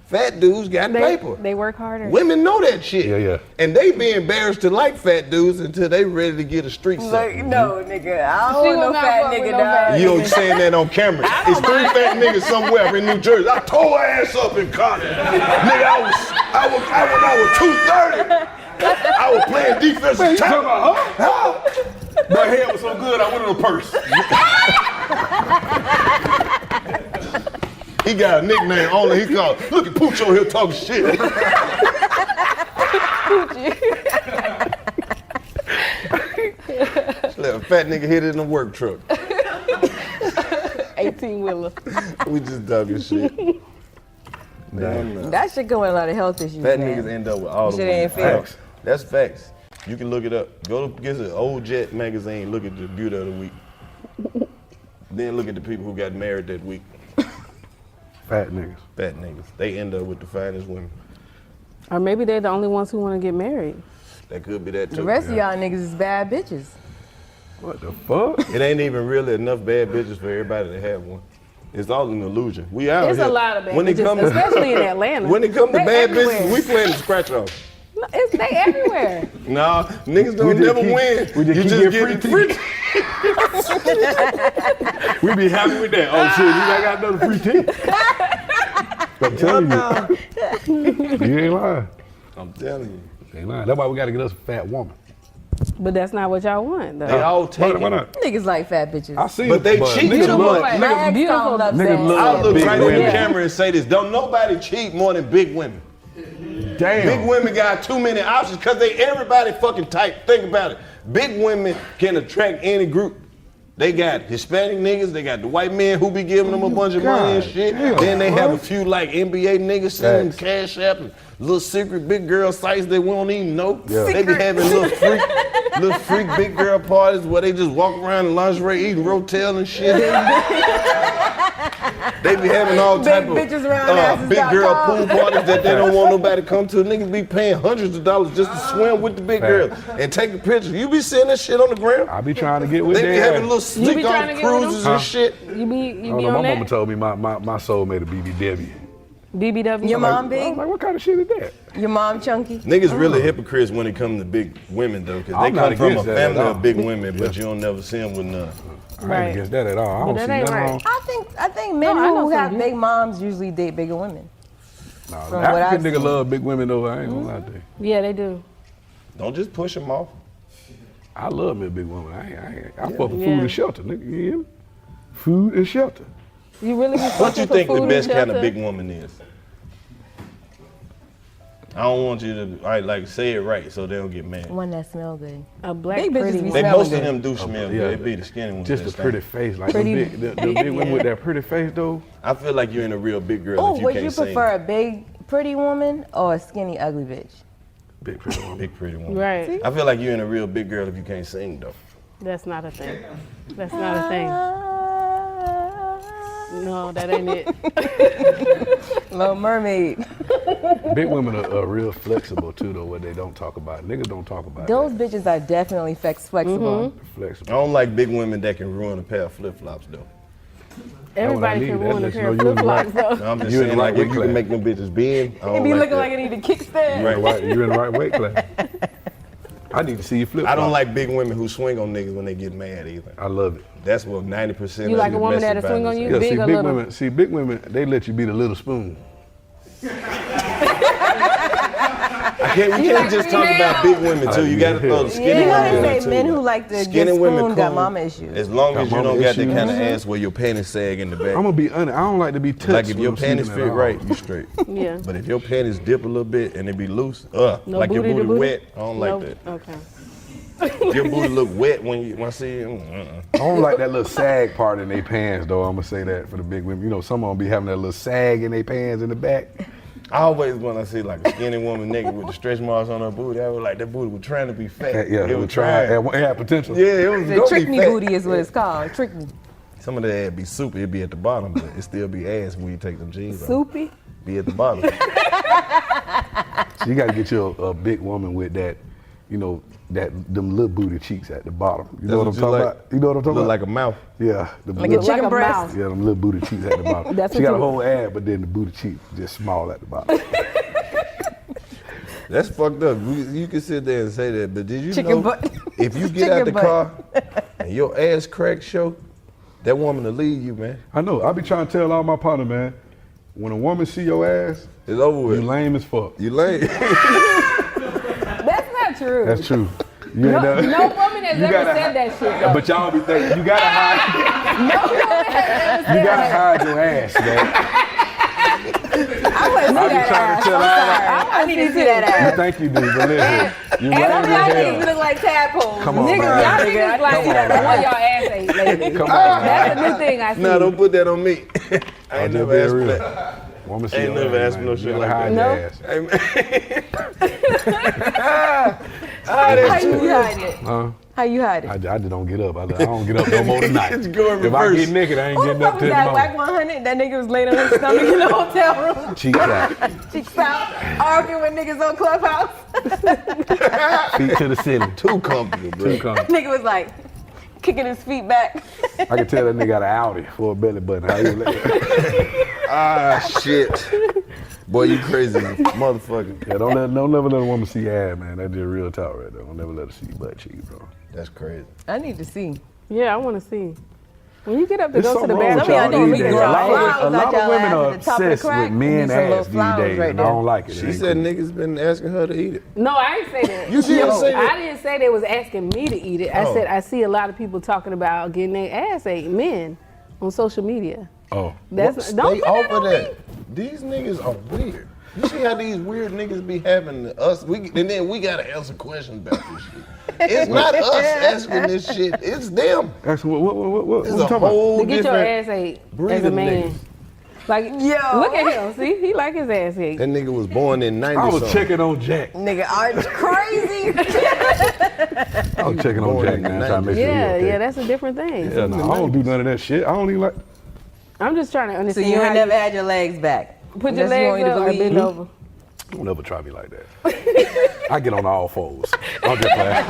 Fat dudes got paper. They work harder. Women know that shit. Yeah, yeah. And they be embarrassed to like fat dudes until they ready to get a street Like, suck. no, nigga. I She don't want will no not fat fuck with nigga, no dog. fat You know, saying that on camera. It's three fat niggas somewhere in New Jersey. I tore her ass up in college. Nigga, I was 230. I was playing defensive Man, you talking tackle. about her? My hair was so good, I went in a purse. He got a nickname only. He called, look at Pooch over here talking shit. Let a fat nigga hit it in a work truck. 18-wheeler. We just talking shit. Damn. That shit go with a lot of health issues, Fat man. niggas end up with all the Shit women. ain't fair. Facts. That's facts. You can look it up. Go to get an Old Jet magazine, look at the beauty of the week. Then look at the people who got married that week. Fat niggas. Fat niggas. They end up with the finest women. Or maybe they're the only ones who want to get married. That could be that too. The rest of y'all niggas is bad bitches. What the fuck? It ain't even really enough bad bitches for everybody to have one. It's all an illusion. We out There's here. a lot of bad When it bitches, come to- especially in Atlanta. When it comes to They bad everywhere. bitches, we playing the scratch off. No, they everywhere. Nah, niggas don't just never keep- win. we just You keep just getting get free free. We be happy with that. Oh shit, you got another free tea. I'm telling you. You ain't lying. I'm telling you. You ain't lying. That's why we gotta get us a fat woman. But that's not what y'all want, though. They all take Why it. not? Niggas like fat bitches. I see But it, they cheat niggas too love- much. My ex beautiful don't love niggas that. love I look big right in the women. camera and say this. Don't nobody cheat more than big women. Damn. Big women got too many options because they everybody fucking type. Think about it. Big women can attract any group. They got Hispanic niggas, they got the white men who be giving them a bunch of money and shit. Then they have a few like NBA niggas sending them Cash App and little secret big girl sites they won't even know. Yeah. They be having little freak big girl parties where they just walk around in lingerie eating Rotel and shit. They be having all type of big girl pool parties that they don't want nobody to come to. Niggas be paying hundreds of dollars just to swim with the big girls and take a picture. You be seeing that shit on the ground? I be trying to get with them. They be having little sneak off cruises and shit. You be My on that? mama told me my soul made a BBW. BBW? Your mom I big? was like, what kind of shit is that? Your mom chunky? Niggas really hypocrites when it comes to big women though, because they I'm not come from a against that family at all. of big women, but you don't never see them with none. I ain't against that at all. I don't see nothing wrong. I think men I know who have some big moms usually date bigger women. Nah, From what I've African nigga seen. love big women though. I ain't gonna lie to you. Yeah, they do. Don't just push them off. I love me a big woman. I fuck with Yeah. food and shelter, nigga. You hear me? Food and shelter. You really be What you fucking for think the food best and kind of shelter? big woman is? I don't want you to like say it right so they don't get mad. One that smell good. A black Big bitches pretty be one. They smelling most of good. them do smell Yeah. good. It be the skinny ones. Just a that pretty stink. face, like Pretty- the big women with that pretty face though. I feel like you're in a real big girl Oh, if you would can't you sing. prefer a big, pretty woman or a skinny, ugly bitch? Big pretty woman. Big pretty woman. Right. I feel like you're in a real big girl if you can't sing though. That's not a thing. That's not a thing. No, that ain't it. Little Mermaid. Big women are real flexible too though. What they don't talk about. Niggas don't talk about Those bitches are definitely flexible. that. Flexible. I don't like big women that can ruin a pair of flip flops though. Everybody can need. ruin a That pair of lets you know flip you in flops the though. No, I'm just You in saying the like right if you weight can make them bitches bend, I don't It be like looking that. like it need a kickstand. You're in the right weight class. I need to see you flip. I don't like big women who swing on niggas when they get mad either. I love it. That's what 90% You of like the a woman domestic that'll swing on violence you? is. Yeah, Big see or big little? women. See big women. They let you be the little spoon. We can't just talk about big women too. You gotta throw the skinny You know women in they there say too. men who like to Skinny get women spoon got cool. mama issues. As long Got as you mama don't got that issues. kind of ass where your panties sag in the back. I'm gonna be honest. I don't like to be touched. Like if when your I'm sleeping panties at fit all. right, you straight. Yeah. But if your panties dip a little bit and they be loose, No like your booty to booty booty? wet, I don't No- like that. Okay. Your booty look wet when I see it. I don't like that little sag part in their pants though. I'm gonna say that for the big women. You know, some of them be having that little sag in their pants in the back. I always when I see like a skinny woman naked with the stretch marks on her booty, I was like that booty was trying to be fat. Yeah, it was trying. It had potential. Yeah, it was The gonna trick be me fat. booty is what it's called. Trick me. Some of that ass be soupy, it'd be at the bottom, but it still be ass when you take them jeans off. Soupy? Be at the bottom. So you gotta get you a big woman with that, you know, them little booty cheeks at the bottom. You know what I'm That's talking what you about? You know what I'm talking Look about? like a mouth. Yeah, the Like a little- chicken Like a breast. mouse. Yeah, them little booty cheeks at the bottom. That's she what got a you- whole ass, but then the booty cheeks just small at the bottom. That's fucked up. You can sit there and say that, but did you Chicken know butt. if you get out Chicken the butt. car and your ass crack show, that woman will leave you, man. I know. I be trying to tell all my partners, man, when a woman see your ass, It's over with. you lame as fuck. You lame. That's not true. That's true. You No, ain't never- no woman has You ever gotta said that shit though. But y'all be thinking, you gotta hide, No woman has ever you said gotta that. hide your ass, man. I want to see I be that trying ass. to tell I'm all sorry. I need to see that You ass. think you do, but listen, you And lame some as y'all hell. niggas look like tadpoles. Come on, niggas, man. y'all niggas like Come on, one y'all ass ate lately. Come on, That's a new thing I see. No, don't put that on me. I ain't just never being asked for real. that. Woman see Ain't your never ass, asked man. no You shit gotta like hide that. your ass. Hey, man. How you hide it? Huh? How you hide it? I just don't get up. I don't get up no more tonight. It's going If I reverse. get naked, I ain't Who getting the up fuck till was that? Whack tomorrow. 100? That nigga was laying on his stomach in the hotel room. Cheeks out, Cheeks out. Arguing with niggas on Clubhouse. feet to the ceiling. Too comfortable, bro. Too comfortable. Nigga was like kicking his feet back. I can tell that nigga got an Audi for a belly button. How you let Ah, shit. Boy, you crazy motherfucker. Yeah, don't never let a woman see your ass, man. That's just real talk right there. Don't never let her see your butt cheeks, bro. That's crazy. I need to see. Yeah, I want to see. When you get up to There's go to the something wrong with bathroom, y'all y'all these need to days. grow A lot flowers of out y'all women ass are at the top of the obsessed crack with and men do some little ass these flowers days, right and I there. don't like it. She said niggas been asking her to eat it. No, I didn't say that. You didn't say that? I didn't say they was asking me to eat it. I Oh. said I see a lot of people talking about getting their ass ate, men, on social media. Oh. That's Stay don't put off that of on that. These niggas are weird. You see how these weird niggas be having us, and then we gotta answer questions about this shit. It's not us asking this shit, it's them. Ask what It's you a talking whole To get your different ass ate breed as a of man. niggas. Like, look at him. See, he like his ass ate. That nigga was born in 90 I was something. checking on Jack. Nigga, are you crazy? I was checking on Jack, man. Trying to make sure he okay. Yeah, that's a different thing. Yeah, no, I don't do none of that shit. I don't even like. I'm just trying to So understand. you how ain't never had your legs back. put your Unless you want legs me to up or believe bend you. over. Don't ever try me like that. I get on all fours. I'm just playing.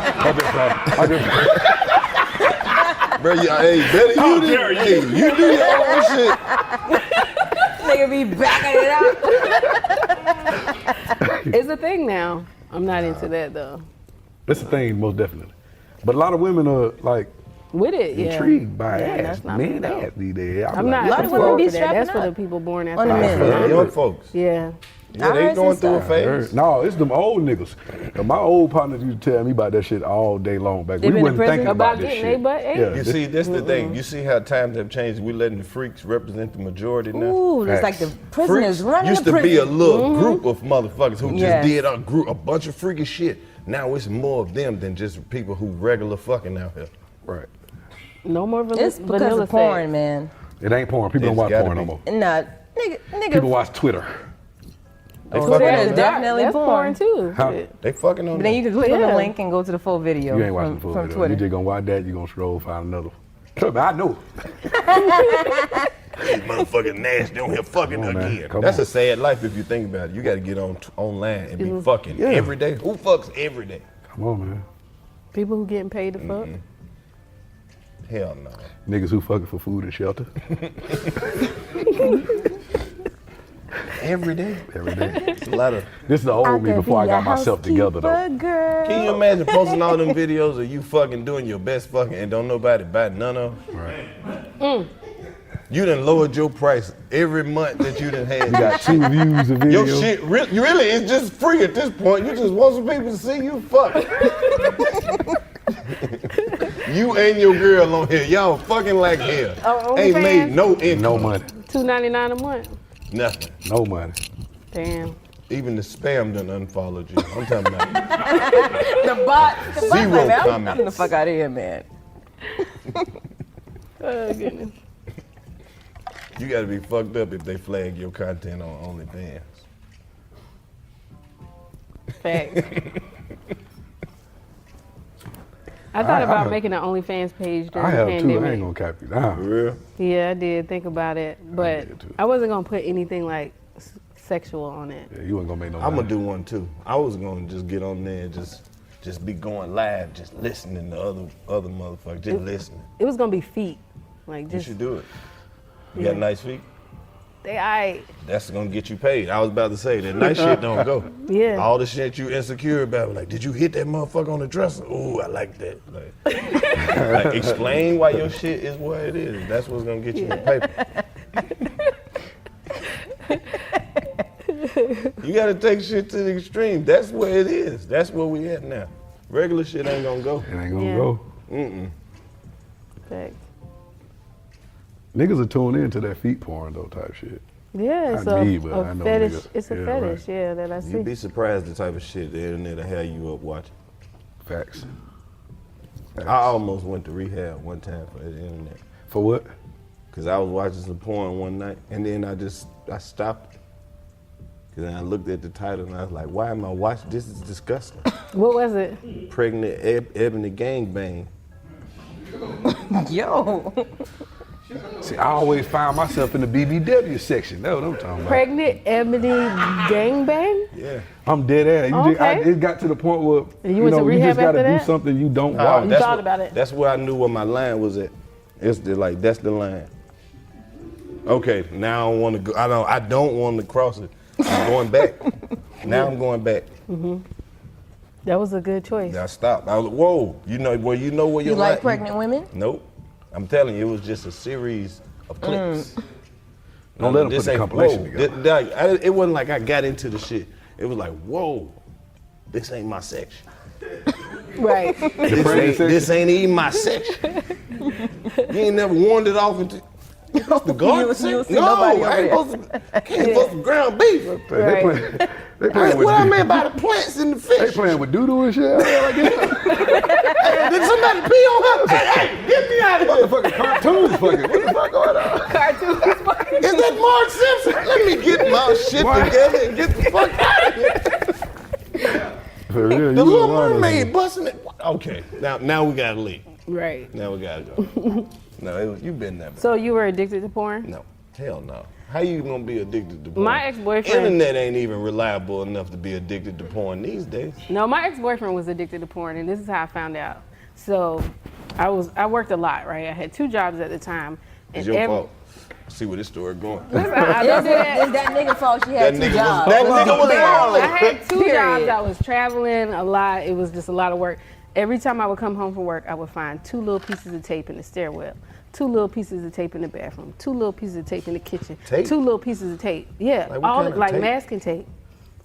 Bro, hey, better you than hey, you do your own shit. Nigga be backing it up. It's a thing now. I'm not into that though. That's the thing, most definitely. But a lot of women are like With it, yeah. intrigued by Yeah, ass, that's not me, man, though. ass these days. I'm not. A lot of for women be that. That's strapping for the up. people born On after. the men. Yeah, young folks. Yeah. Yeah, they going through a phase. No, it's them old niggas. My old partners used to tell me about that shit all day long back. They We been in wasn't prison thinking about about this getting shit. they butt ate? Yeah, You see, that's the thing. You see how times have changed. We letting the freaks represent the majority now. Ooh, it's like the prisoners running used the to prison. be a little group of motherfuckers who Yes. just did a bunch of freaky shit. Now it's more of them than just people who regular fucking out here. Right. No more It's because vanilla of porn, sex. man. It ain't porn. People don't It's watch gotta porn no be. more. Nah, nigga. People watch Twitter. They Twitter fucking is on that. definitely That's porn. porn too. How? They fucking on But then that. you can click on the Yeah. link and go to the full video You ain't watching the full from video. Twitter. You just gonna watch that. You gonna scroll, find another one. Trust me, I know. These motherfucking nasty on here fucking Come on, man. again. Come That's on. a sad life if you think about it. You got to get online and be Mhm. fucking Yeah. every day. Who fucks every day? Come on, man. People who getting paid to fuck. Hell no. Niggas who fucking for food and shelter. Every day. Every day. It's a lot of. This is the old me before I got myself together, though. Can you imagine posting all them videos of you fucking doing your best fucking and don't nobody buy none of them? Right. You done lowered your price every month that you done had. You got 2 views of video. Your shit really is just free at this point. You just want some people to see you fuck. You and your girl on here, y'all fucking like hell. Oh, Ain't OnlyFans? made no income. No money. $2.99 a month. Nothing. No money. Damn. Even the spam done unfollowed you. I'm talking about The bot. Zero I'm comments. getting the fuck out of here, man. Oh goodness. you gotta be fucked up if they flag your content on OnlyFans. Fact. I thought about making an OnlyFans page during I the have too. pandemic. I ain't gonna cap you down. For real? Yeah, I did think about it, but did too. I wasn't gonna put anything like sexual on it. Yeah, you ain't gonna make no I'm money. gonna do one too. I was gonna just get on there and just be going live, just listening to other motherfuckers, just listening. It was gonna be feet, like You just should do it. You got nice feet? I That's gonna get you paid. I was about to say that nice shit don't go. Yeah. All the shit you insecure about, like, did you hit that motherfucker on the dresser? Ooh, I like that. Like, explain why your shit is what it is. That's what's gonna get you the paper. You gotta take shit to the extreme. That's where it is. That's where we at now. Regular shit ain't gonna go. It ain't gonna Yeah. go. Fact. Niggas are tuned into that feet porn though type shit. Yeah, Not so me, but a I know fetish. niggas. It's a Yeah, fetish, right. yeah, that I see. You'd be surprised the type of shit the internet will have you up watching. Facts. I almost went to rehab one time for the internet. For what? Cause I was watching some porn one night and then I stopped. Cause then I looked at the title and I was like, why am I watching? This is disgusting. What was it? Pregnant Ebony Gangbang. Yo. See, I always find myself in the BBW section. That's what I'm talking about. Pregnant Ebony Gangbang? Yeah. I'm dead ass. Okay. It got to the point where And you went to you rehab just gotta after do that? something you don't Nah, watch. You that's thought what- about it. That's where I knew where my line was at. That's the line. Okay, now I don't want to go. I don't want to cross it. I'm going back. Now I'm going back. That was a good choice. I stopped. I was like, whoa. You know where You your like line- pregnant women? Nope. I'm telling you, it was just a series of clicks. Don't let them This put the ain't- compilation whoa. together. It wasn't like I got into the shit. It was like, whoa, this ain't my section. Right. This ain't even my section. You ain't never wandered off into. That's the garden You section? see nobody over I ain't there. supposed to, can't supposed to ground beef. They playing with What I mean by the plants and the fish? They playing with doo-doo and shit. Like, Hey, did somebody pee on her? Hey, get me out of here. Motherfucking cartoons fucking. What the fuck going on? Cartoons fucking. Is that Mark Simpson? Let me get my shit together and get the fuck out of here. For real, The Little Mermaid busting it. Okay, now we gotta leave. Right. Now we gotta go. No, you've been there. So you were addicted to porn? No, hell no. How you gonna be addicted to porn? My ex-boyfriend. Internet ain't even reliable enough to be addicted to porn these days. No, my ex-boyfriend was addicted to porn, and this is how I found out. So I worked a lot, right? I had 2 jobs at the time. It's your fault. I see where this story going. I don't do that. It's that nigga fault she had 2 jobs. That nigga was I wrong. had 2 Period. jobs. I was traveling a lot. It was just a lot of work. Every time I would come home from work, I would find 2 little pieces of tape in the stairwell, 2 little pieces of tape in the bathroom, 2 little pieces of tape in the kitchen, Tape? 2 little pieces of tape. Yeah, Like what all kind of like tape? masking tape.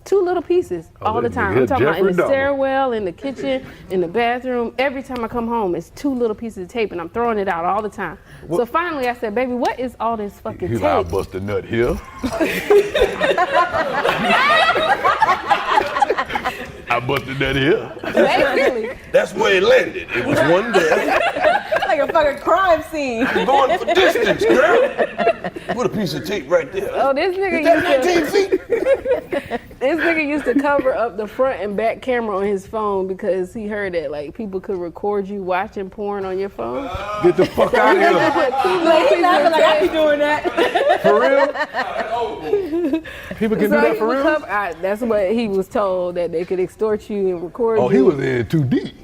2 little pieces all the that time. nigga I'm talking about in the Jeffrey Dahmer. stairwell, in the kitchen, in the bathroom. Every time I come home, it's 2 little pieces of tape, and I'm throwing it out all the time. So finally, I said, "Baby, what is all this fucking He's tape?" like, I bust a nut here. I busted that here. Basically. That's where it landed. It was one day. Like a fucking crime scene. I'm going for distance, girl. Put a piece of tape right there. Oh, this nigga Is that used 19 to. feet? This nigga used to cover up the front and back camera on his phone because he heard that like people could record you watching porn on your phone. Get the fuck out of here. Like, he's not like, I be doing that. For real? People can do that for real? That's what he was told, that they could extort you and record Oh, you. he was in too deep.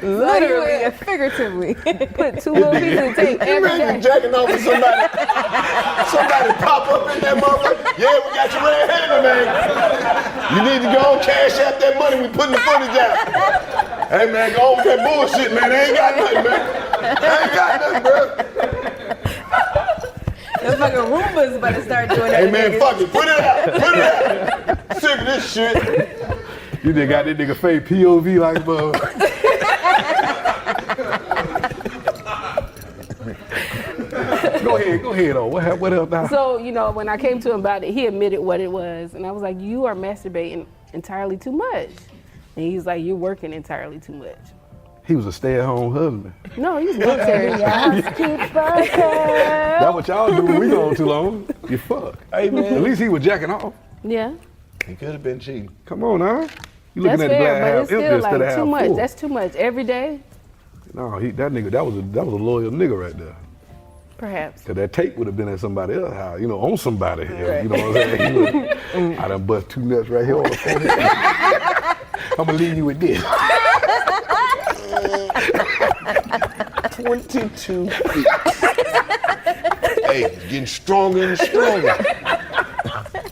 Literally and figuratively. Put 2 little pieces of tape every Imagine day. jacking off with somebody. Somebody pop up in that motherfucker. Yeah, we got your red handle, man. You need to go and cash out that money we putting the footage out. Hey, man, go on with that bullshit, man. They ain't got nothing, man. They ain't got nothing, bro. The fucking Roomba's about to start doing that. Hey, man, fuck it. Put it out. Put it out. Sick of this shit. You done got that nigga fake POV like motherfucker. Go ahead, though. What else now? So, you know, when I came to him about it, he admitted what it was. And I was like, you are masturbating entirely too much. And he's like, you're working entirely too much. He was a stay-at-home husband. No, he's military. That's what y'all do when we go too long. You fuck. Hey, man. At least he was jacking off. Yeah. He could have been cheating. Come on, now. You That's looking at the fair, glass but half it's empty still instead of like half too much. full. That's too much. Every day, No, that nigga, that was a loyal nigga right there. perhaps. Cause that tape would have been at somebody else's house, you know, on somebody. You know what I'm saying? I done bust 2 nuts right here on the forehead. I'm gonna leave you with this. 22. Hey, getting stronger and stronger.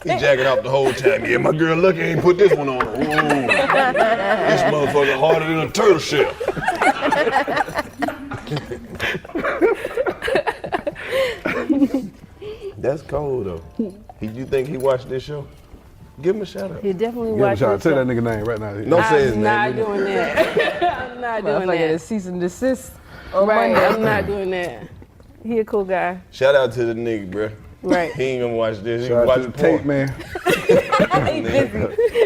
He jacking off the whole time. Yeah, my girl Lucky ain't put this one on. Ooh, this motherfucker harder than a turtle shell. That's cold though. You think he watched this show? Give him a shout out. He definitely Give him a watched shout out. this Say show. that nigga name right now. Don't say his I'm name. not nigga. doing that. I'm not doing Motherfucker, that. cease and desist. Oh, Right, Monday. I'm not doing that. He a cool guy. Shout out to the nigga, bruh. Right. He ain't gonna watch this. He Shout gonna out watch to the porn. tape, man.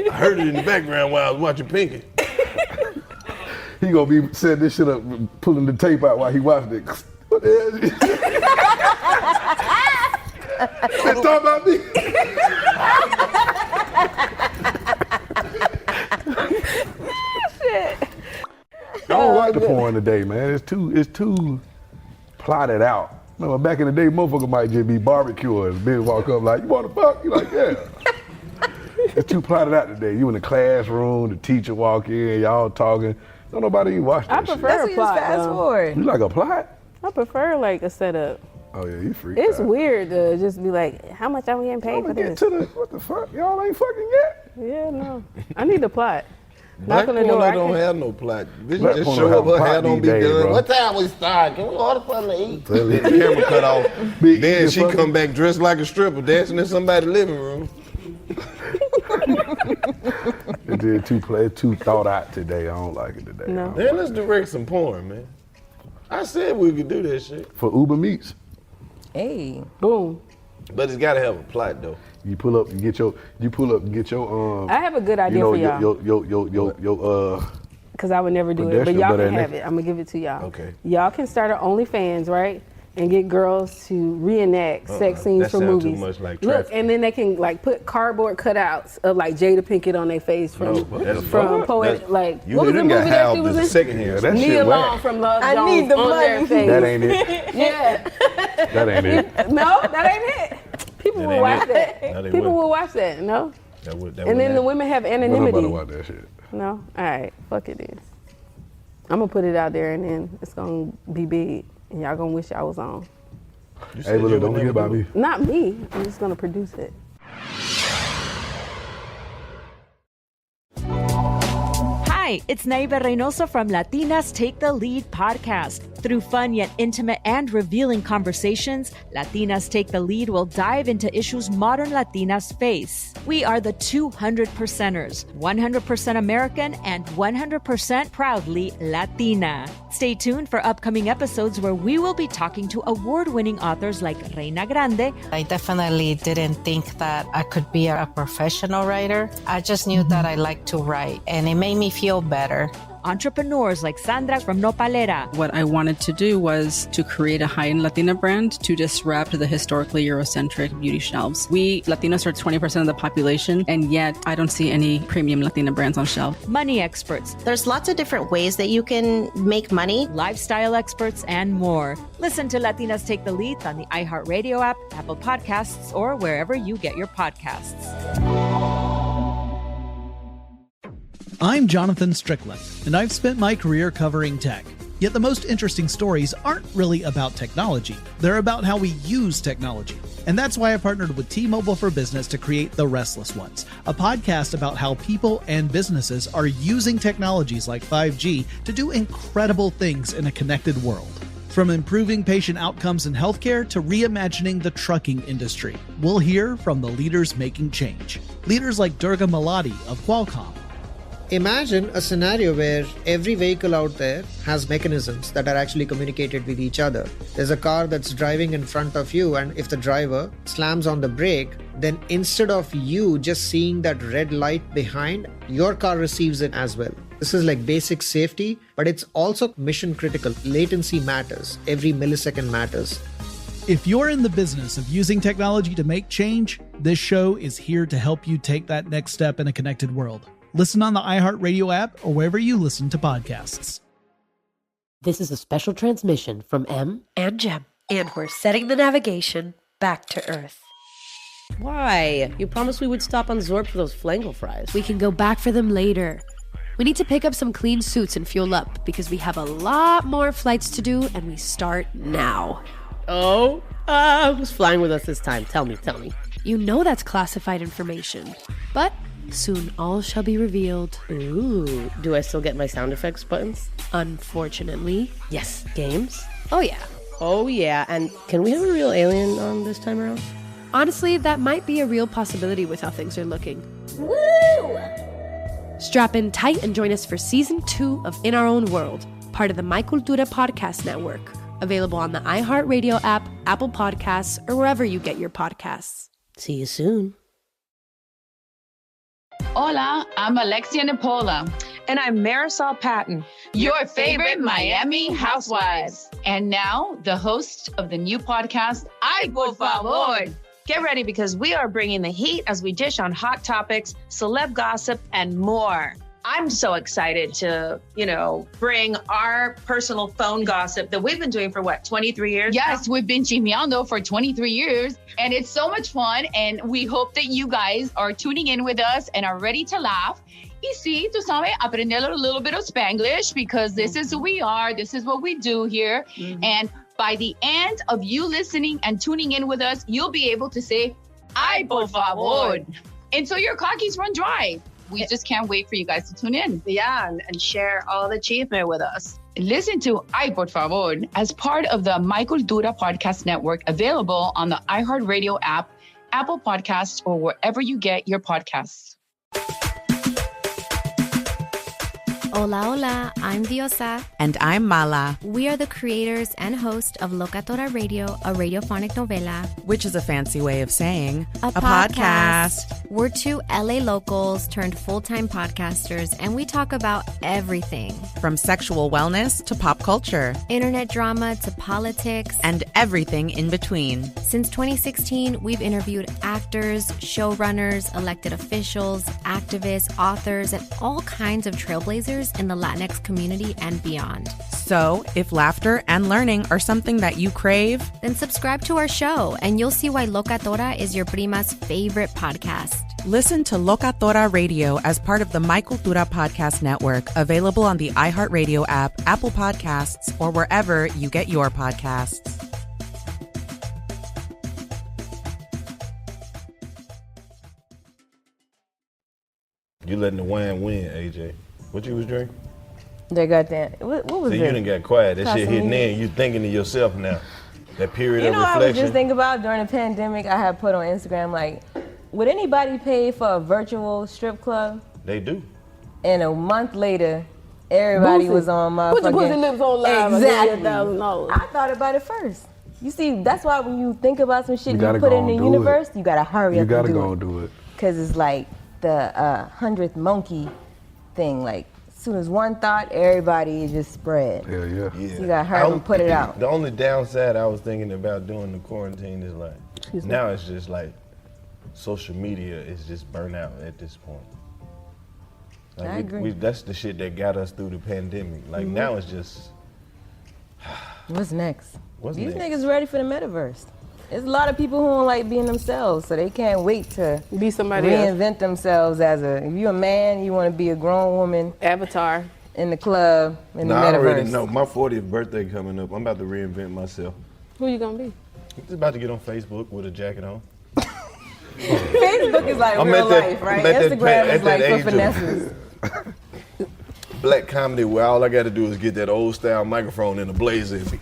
I heard it in the background while I was watching Pinky. He gonna be setting this shit up, pulling the tape out while he watching it. What the hell is this? They talking about me? I don't like the porn today, man. It's too plotted out. Remember back in the day, motherfucker might just be barbecuing. Bitch walk up like, you wanna fuck? You like, yeah. It's too plotted out today. You in the classroom, the teacher walk in, y'all talking. Don't nobody even watch that I shit. prefer a plot. Fast though. forward. You like a plot? I prefer like a setup. Oh yeah, you freak. It's out. weird to just be like, how much are we getting paid I'ma for get this? to the, what the fuck? Y'all ain't fucking yet? Yeah, no. I need a plot. Black Knock on the door. porno I don't can't- have no plot. Bitch Black just porno show have up, a her plot hair don't be these days, done. bro. What time we start? Can we order something to eat? Tell Then you. the camera cut off. Big Then as she fuck. come back dressed like a stripper, dancing in somebody's living room. It's too thought out today. I don't like it today. No. Man, let's direct some porn, man. I said we could do that shit. For Uber Meats. Hey. Boom. But it's gotta have a plot though. You pull up and get your I have a good idea for y'all. Because I would never do it, but y'all can have it. I'm gonna give it to y'all. Okay. Y'all can start an OnlyFans, right? And get girls to reenact sex scenes from movies. Too much like Look, and then they can like put cardboard cutouts of like Jada Pinkett on their face from Poet. Like you what was the movie that she was in? Secondhand. That Nia shit Long whack. from Love I Jones need the on their money. face. That ain't it. Yeah. That ain't it. No, that ain't it. People will watch that. People will watch that. No. And then the women have anonymity. Nobody watch that shit. No. All right. Fuck it is. I'm gonna put it out there, and then it's gonna be big, and y'all gonna wish I was on. Hey, but look, don't forget about me. Not me. I'm just gonna produce it. Hi, it's Naiva Reynoso from Latinas Take the Lead podcast. Through fun yet intimate and revealing conversations, Latinas Take the Lead will dive into issues modern Latinas face. We are the 200%ers, 100% American and 100% proudly Latina. Stay tuned for upcoming episodes where we will be talking to award-winning authors like Reina Grande. I definitely didn't think that I could be a professional writer. I just knew that I liked to write, and it made me feel better. Entrepreneurs like Sandra from Nopalera. What I wanted to do was to create a high-end Latina brand to disrupt the historically Eurocentric beauty shelves. We Latinos are 20% of the population, and yet I don't see any premium Latina brands on shelf. Money experts. There's lots of different ways that you can make money. Lifestyle experts and more. Listen to Latinas Take the Lead on the iHeartRadio app, Apple Podcasts, or wherever you get your podcasts. I'm Jonathan Strickland, and I've spent my career covering tech. Yet the most interesting stories aren't really about technology. They're about how we use technology. And that's why I partnered with T-Mobile for Business to create The Restless Ones, a podcast about how people and businesses are using technologies like 5G to do incredible things in a connected world. From improving patient outcomes in healthcare to reimagining the trucking industry, we'll hear from the leaders making change. Leaders like Durga Maladi of Qualcomm. Imagine a scenario where every vehicle out there has mechanisms that are actually communicated with each other. There's a car that's driving in front of you, and if the driver slams on the brake, then instead of you just seeing that red light behind, your car receives it as well. This is like basic safety, but it's also mission critical. Latency matters. Every millisecond matters. If you're in the business of using technology to make change, this show is here to help you take that next step in a connected world. Listen on the iHeartRadio app or wherever you listen to podcasts. This is a special transmission from M and Jem, and we're setting the navigation back to Earth. Why? You promised we would stop on Zorb for those flango fries. We can go back for them later. We need to pick up some clean suits and fuel up because we have a lot more flights to do, and we start now. Oh? Who's flying with us this time? Tell me. You know that's classified information, but soon all shall be revealed. Ooh, do I still get my sound effects buttons? Unfortunately. Yes. Games? Oh yeah, and can we have a real alien on this time around? Honestly, that might be a real possibility with how things are looking. Woo! Strap in tight and join us for Season 2 of In Our Own World, part of the My Cultura podcast network, available on the iHeartRadio app, Apple Podcasts, or wherever you get your podcasts. See you soon. Hola, I'm Alexia Napola. And I'm Marisol Patton, your favorite Miami housewives. And now, the host of the new podcast, Ay Por Favor. Get ready because we are bringing the heat as we dish on hot topics, celeb gossip, and more. I'm so excited to, bring our personal phone gossip that we've been doing for 23 years? Yes, we've been chismeando for 23 years and it's so much fun. And we hope that you guys are tuning in with us and are ready to laugh. Y sí, tú sabes, aprender a little bit of Spanglish because this is who we are. This is what we do here. Mm-hmm. And by the end of you listening and tuning in with us, you'll be able to say, Ay por favor. And so your cockies run dry. We just can't wait for you guys to tune in. Yeah, and share all the achievement with us. Listen to Ay Por Favor as part of the My Cultura podcast network, available on the iHeartRadio app, Apple Podcasts, or wherever you get your podcasts. Hola, hola, I'm Diosa. And I'm Mala, We are the creators and host of Locatora Radio, a radiophonic novela. which is a fancy way of saying A podcast. We're two LA locals turned full-time podcasters, and we talk about everything. From sexual wellness to pop culture. Internet drama to politics. And everything in between. Since 2016, we've interviewed actors, showrunners, elected officials, activists, authors, and all kinds of trailblazers in the Latinx community and beyond. So, if laughter and learning are something that you crave, then subscribe to our show and you'll see why Locatora is your prima's favorite podcast. Listen to Locatora Radio as part of the My Cultura Podcast Network, available on the iHeartRadio app, Apple Podcasts, or wherever you get your podcasts. You letting the wine win, AJ. What you was drinking? They got that. What was See, it? you done got quiet. That shit hitting Casamigos. in. You thinking to yourself now. That period You of know, I was reflection. just thinking about during the pandemic, I had put on Instagram, like, would anybody pay for a virtual strip club? They do. And a month later, everybody Boosie. was on my Put your pussy lips on live. I'll give you Exactly. $1,000. I thought about it first. You see, that's why when you think about some shit You you, gotta put go in the and do universe, it. you gotta hurry You up gotta and do go it. and do it. Because it's like the 100th monkey thing. Like, as soon as one thought, everybody just spread. Yeah, yeah. You gotta hurry up and put it out. The only downside I was thinking about doing the quarantine is like, now it's just like, social media is just burnt out at this point. Like I agree. that's the shit that got us through the pandemic. Like Mhm. now it's just, What's next? What's These next? niggas ready for the metaverse. There's a lot of people who don't like being themselves, so they can't wait to be somebody else. reinvent themselves as if you're a man, you want to be a grown woman. Avatar. In the club, in the I already metaverse. know. My 40th birthday coming up. I'm about to reinvent myself. Who you gonna be? I'm just about to get on Facebook with a jacket on. Facebook is like I'm real at that- life, right? I'm at that Instagram at is like that for age of- finesses. Black comedy where all I got to do is get that old style microphone and a blazer and be.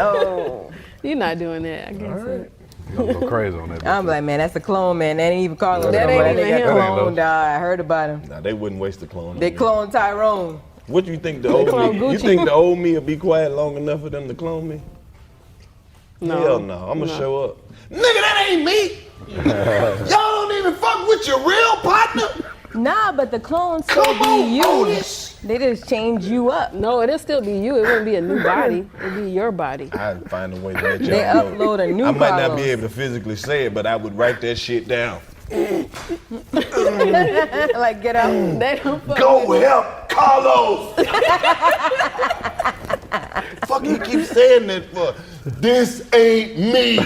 Oh. You're not doing that. I guess. Don't go crazy on that. I'm like, man, that's a clone, man. That ain't even Karlous. That no ain't more. even They got him. That ain't cloned. I heard about him. Nah, they wouldn't waste the clone. They on me. cloned Tyrone. What do you think the They old clone me? You Gucci. think the old me will be quiet long enough for them to clone me? No. Hell no. I'm gonna No. show up. Nigga, that ain't me. Y'all don't even fuck with your real partner. Nah, but the clones still be you. They just change you up. No, it'll still be you. It wouldn't be a new body. It'd be your body. I'd find a way to let y'all They know. upload a new I might not be Karlous. able to physically say it, but I would write that shit down. Like, get out. They don't fuck Go with help Karlous. Fuck you keep saying that for? This ain't me.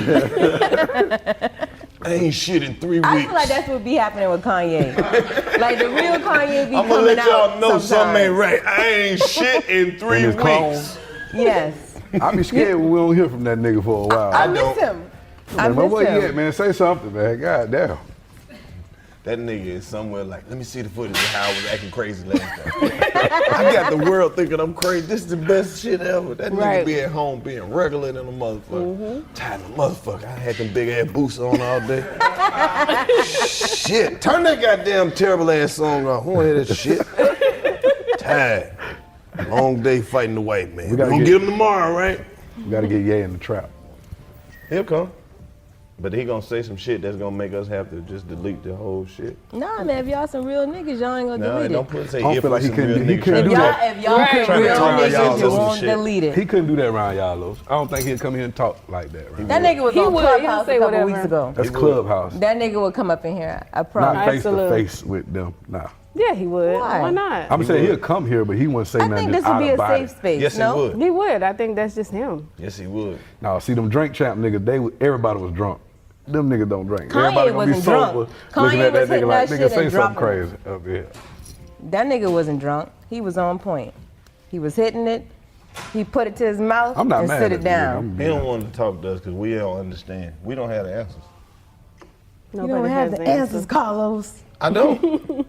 I ain't shit in 3 weeks. I feel like that's what be happening with Kanye. Like the real Kanye be I'm gonna coming let y'all out know something ain't sometimes. right. I ain't shit in 3 his clone. weeks. Yes. I be scared when we don't hear from that nigga for a while. I miss him. I Man, miss where you him. at, man? Say something, man. God damn. That nigga is somewhere like, let me see the footage of how I was acting crazy last time. I got the world thinking I'm crazy. This is the best shit ever. That nigga Right. be at home being regular than a motherfucker. Tired of a motherfucker. I had them big ass boots on all day. Shit. Turn that goddamn terrible ass song off. Who wanna hear that shit? Tired. Long day fighting the white man. We gonna get him tomorrow, right? We gotta get Ye in the trap. He'll come. But he gonna say some shit that's gonna make us have to just delete the whole shit. Nah, man, if y'all some real niggas, y'all ain't gonna No, delete don't it. put say I don't if feel like we he some couldn't real do- he niggas couldn't trying do to that. talk- If y'all trying to some real talk y'all niggas, into you some won't shit. delete it. He couldn't do that around y'all, Los. I don't think he'd come here and talk like that. Right? That nigga was He on would. Clubhouse He'll a say couple whatever. weeks ago. That's Clubhouse. That nigga would come up in here. I promise. Not face to Absolutely. face with them. Nah. Yeah, he would. Why? Why not? I'm saying he'll come here, but he wouldn't say I nothing think this just would out be of a body. safe space. Yes, he no? would. He would. I think that's just him. Yes, he would. No, see them drink champ niggas, everybody was drunk. Them niggas don't drink. Kanye Everybody gonna be wasn't drunk. sober, Kanye looking at was that nigga hitting like, that nigga, shit say and something dropping crazy up here. That nigga wasn't drunk. He was on point. He was hitting it. He put it to his mouth I'm not and mad sit at it the nigga. down. I'm He being- don't want to talk to us because we don't understand. We don't have the answers. You don't have the answers, Karlous. I don't.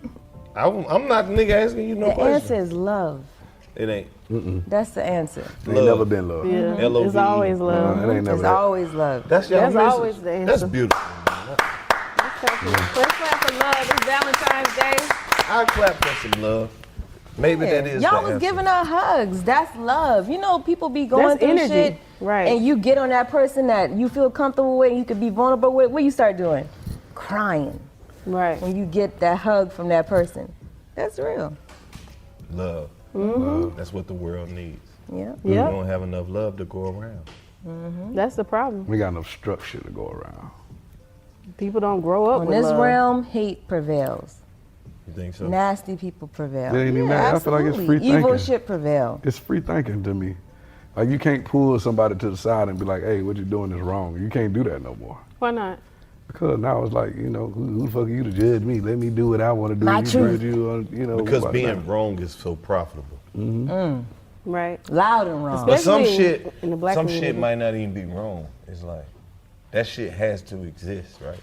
I'm not the nigga asking you no The question. answer is love. It ain't. That's the answer. Ain't never been love. Yeah, L-O-V-E. it's always love. It ain't never It's that. always love. That's y'all That's message. always the That's answer. beautiful. Let's clap for love. It's Valentine's Day. I clap for some love. Maybe that is Y'all the was answer. giving her hugs. That's love. You know, people be going That's through energy. shit, Right. and you get on that person that you feel comfortable with, and you could be vulnerable with. What you start doing? Crying. Right. When you get that hug from that person, that's real. Love. Mhm. That's what the world needs. Yeah. We Yep. don't have enough love to go around. That's the problem. We got enough structure to go around. People don't grow up In with this love. realm, hate prevails. You think so? Nasty people prevail. It ain't even Yeah, that. I feel like it's free absolutely. Evil thinking. shit prevail. It's free thinking to me. Like, you can't pull somebody to the side and be like, hey, what you doing is wrong. You can't do that no more. Why not? Because now it's like, you know, who the fuck are you to judge me? Let me do what I want to do. My you truth. judge you on, you know. Because what being about wrong is so profitable. Right. Loud and wrong. But some Especially shit, in the black some community. shit might not even be wrong. It's like that shit has to exist, right?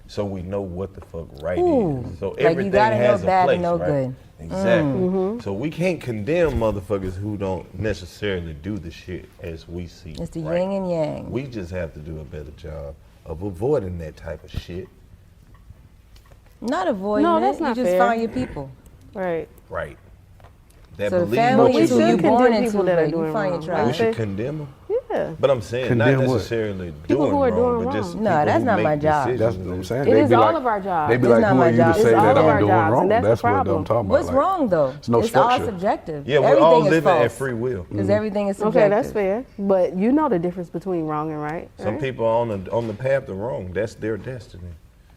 So we know what the fuck right Ooh. is. So Like, you everything gotta know has a bad place, and know right? good. Exactly. So we can't condemn motherfuckers who don't necessarily do the shit as we see. It's the right. yin and yang. We just have to do a better job of avoiding that type of shit. Not avoiding No, it. that's not you just fair. find your people. Right. Right. That So the believe family what you is who should you believe. born condemn into, people that are but you doing find your wrong. tribe. We should condemn them. Yeah. But I'm saying Condemn not what? necessarily People doing who are wrong, doing but just wrong. No, people that's who not make my job. decisions That's what I'm and- saying. It They is be all like, of our jobs. They be It's like, not who my are you to job. say It's that all of I'm our doing jobs, wrong? and that's the That's what I'm problem. talking about. What's like, wrong though? There's no It's all structure. subjective. Yeah, we're everything all is living false. at free will. Because everything is subjective. Okay, that's fair. But you know the difference between wrong and right. Some right? people are on the path to wrong. That's their destiny.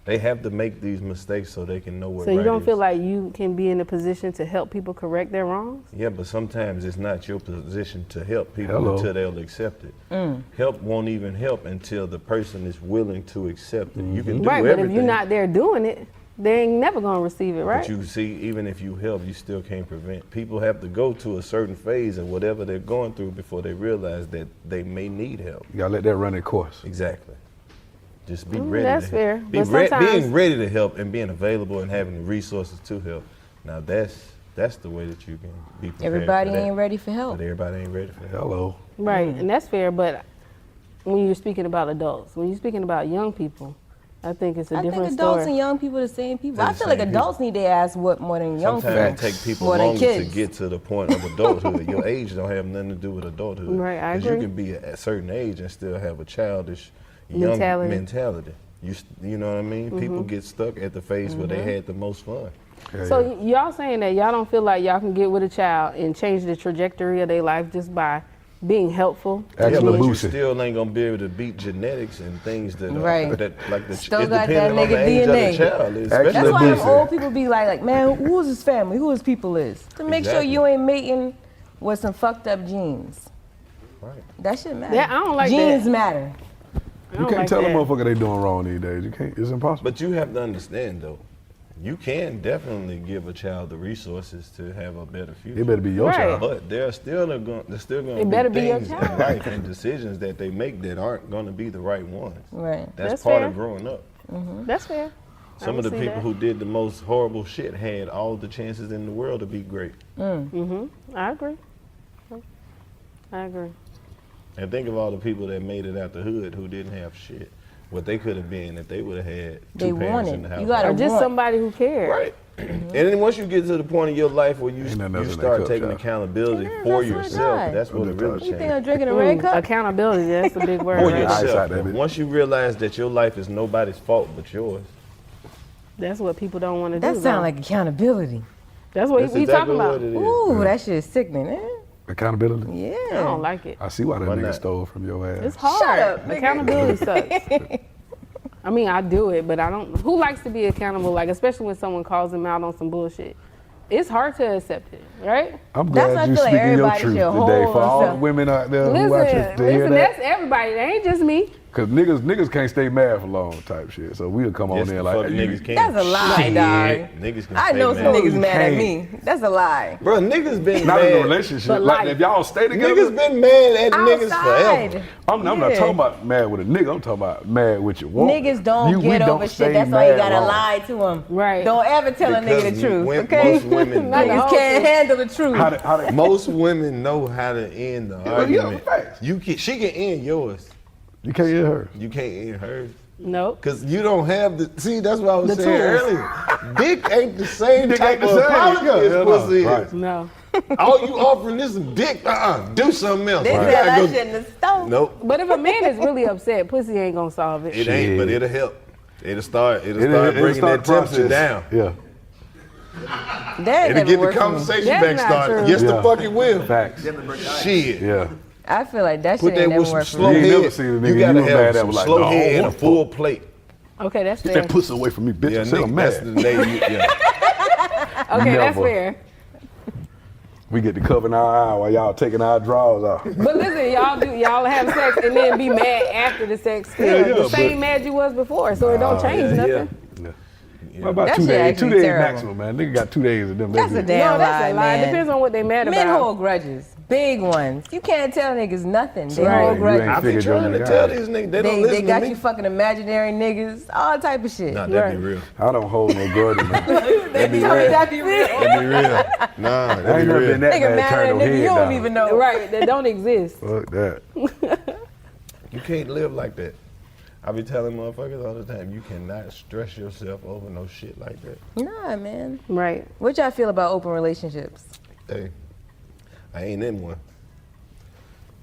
They have to make these mistakes so they can know what So you right don't is. feel like you can be in a position to help people correct their wrongs? Yeah, but sometimes it's not your position to help people Hello. until they'll accept it. Help won't even help until the person is willing to accept it. You can do Right, but everything. if you're not there doing it, they ain't never gonna receive it, right? But you see, even if you help, you still can't prevent. People have to go to a certain phase of whatever they're going through before they realize that they may need help. You gotta let that run their course. Exactly. Just be ready. that's to fair. help. But sometimes- being ready to help and being available and having the resources to help. Now that's the way that you can be prepared. Everybody for that. ain't ready for help. But everybody ain't ready for help. Hello. Right, and that's fair. But when you're speaking about adults, when you're speaking about young people, I think it's a I think different adults story. and young people are the same people. They're I the feel like same adults need their ass whooped more than young Sometimes people. it take people more than longer to kids. get to the point of adulthood. Your age don't have nothing to do with adulthood. Right, I 'Cause agree. you can be at a certain age and still have a childish, young mentality. You know what I mean? People get stuck at the phase where they had the most fun. So y'all saying that y'all don't feel like y'all can get with a child and change the trajectory of their life just by being helpful? Yeah, Actually, but you Boosie. still ain't gonna be able to beat genetics and things that Right. are, that like the Still it's got that depending on the nigga age DNA. of the child. Especially Actually, That's why them Boosie. old people be like, man, who's his family? Who his people is? To make sure Exactly. you ain't mating with some fucked up genes. Right. That shit matter. Yeah, I don't like genes that. matter. I You don't can't like tell that. a motherfucker they doing wrong these days. You can't. It's impossible. But you have to understand though, you can definitely give a child the resources to have a better future. It better be your Right. child. But there's still going It to better be be your things in child. life and decisions that they make that aren't going to be the right ones. Right. That's That's part fair. of growing up. That's fair. Some I of the can see people that. who did the most horrible shit had all the chances in the world to be great. I agree. I agree. And think of all the people that made it out the hood who didn't have shit. What they could have been if they would have had They two parents in wanted. the house. You gotta Or just want. somebody who cares. Right. And then once you get to the point in your life where you Ain't nothing else in that start cup, taking child. accountability Yeah, for that's what yourself, it that's when it really You think I'm changes. drinking a red cup? Accountability, that's a big word. For right? Eyesight, yourself. baby. Once you realize that your life is nobody's fault but yours. That's what people don't want to do. That though. sound like accountability. That's what That's we exactly talking about. what it is. Ooh, that shit is sickening, eh? Accountability. Yeah. I don't like it. I see why that Why nigga not? stole from your ass. It's hard. Shut up, nigga. Accountability sucks. I mean, I do it, but I don't. Who likes to be accountable? Like, especially when someone calls them out on some bullshit. It's hard to accept it, right? I'm That's glad why I you feel like speaking your everybody truth should today hold for all the themselves. women out there who watch it to hear Listen, that. that's everybody. It ain't just me. Cause niggas can't stay mad for long type shit. So we'll come on Yes, there the like, fuck hey, niggas can. That's a lie, Shit. dog. Niggas can I stay know some mad. niggas mad at can't. me. That's a lie. Bro, niggas been not in a mad. relationship. But Like life. if y'all stay together, Niggas been mad at niggas Outside. forever. I'm not Yeah. talking about mad with a nigga. I'm talking about mad with your woman. Niggas don't we get over stay shit. That's why you mad gotta long. lie to them. Right. Don't ever tell a nigga the Because truth, when- okay? most women Not the Niggas whole can't truth. handle the truth. How they, Most women know how to end the Well, yeah, argument. facts. She can end yours. you can't hear her. You can't end hers. Nope. Because you don't have the, see, that's what I was The saying tools. earlier. Dick ain't the same Dick type ain't the of same. apology Yeah, as no, pussy is. right. No. All you offering this dick, do something else. They You said gotta that go- shit in the stove. Nope. But if a man is really upset, pussy ain't gonna solve it. It ain't, but it'll help. It'll start It'll bringing start that temperature process. down. Yeah. That It'll never get the worked for me. conversation That's back not started. true. Yes, the Yeah. fuck it will. Facts. Shit. Yeah. I feel like that Put shit that ain't never with some worked for slow You me. ain't head. never seen a nigga You you gotta was have mad at some was like, slow no, I head and a want full plate. Okay, that's Get fair. that pussy away from me, bitch. Yeah, I said I'm nigga, that's mad. the day you, yeah. Okay, that's Never. fair. We get to covering our eye while y'all taking our drawers off. But listen, y'all have sex and then be mad after the sex. Still, Yeah, the same mad you was before, so it don't change nothing. What about That 2 shit days? actually 2 days terrible. maximum, man. Nigga got 2 days of them. That's a baby. damn No, that's lie, a lie. man. Depends on what they mad Men about. hold grudges, big ones. You can't tell niggas nothing. They Right. hold You grudges. ain't I be figured your trying to nigga tell out. these niggas, they don't They listen got to me. you fucking imaginary niggas, all type of shit. Nah, that'd be real. I don't hold no grudge, man. That'd be real. That'd be real. That'd be real. Nah, I that'd ain't be never real. been that Nigga bad. mad Turn at a no nigga you head don't down. even know. Right, that don't exist. Fuck that. You can't live like that. I be telling motherfuckers all the time, you cannot stress yourself over no shit like that. Nah, man. Right. What y'all feel about open relationships? Hey, I ain't in one.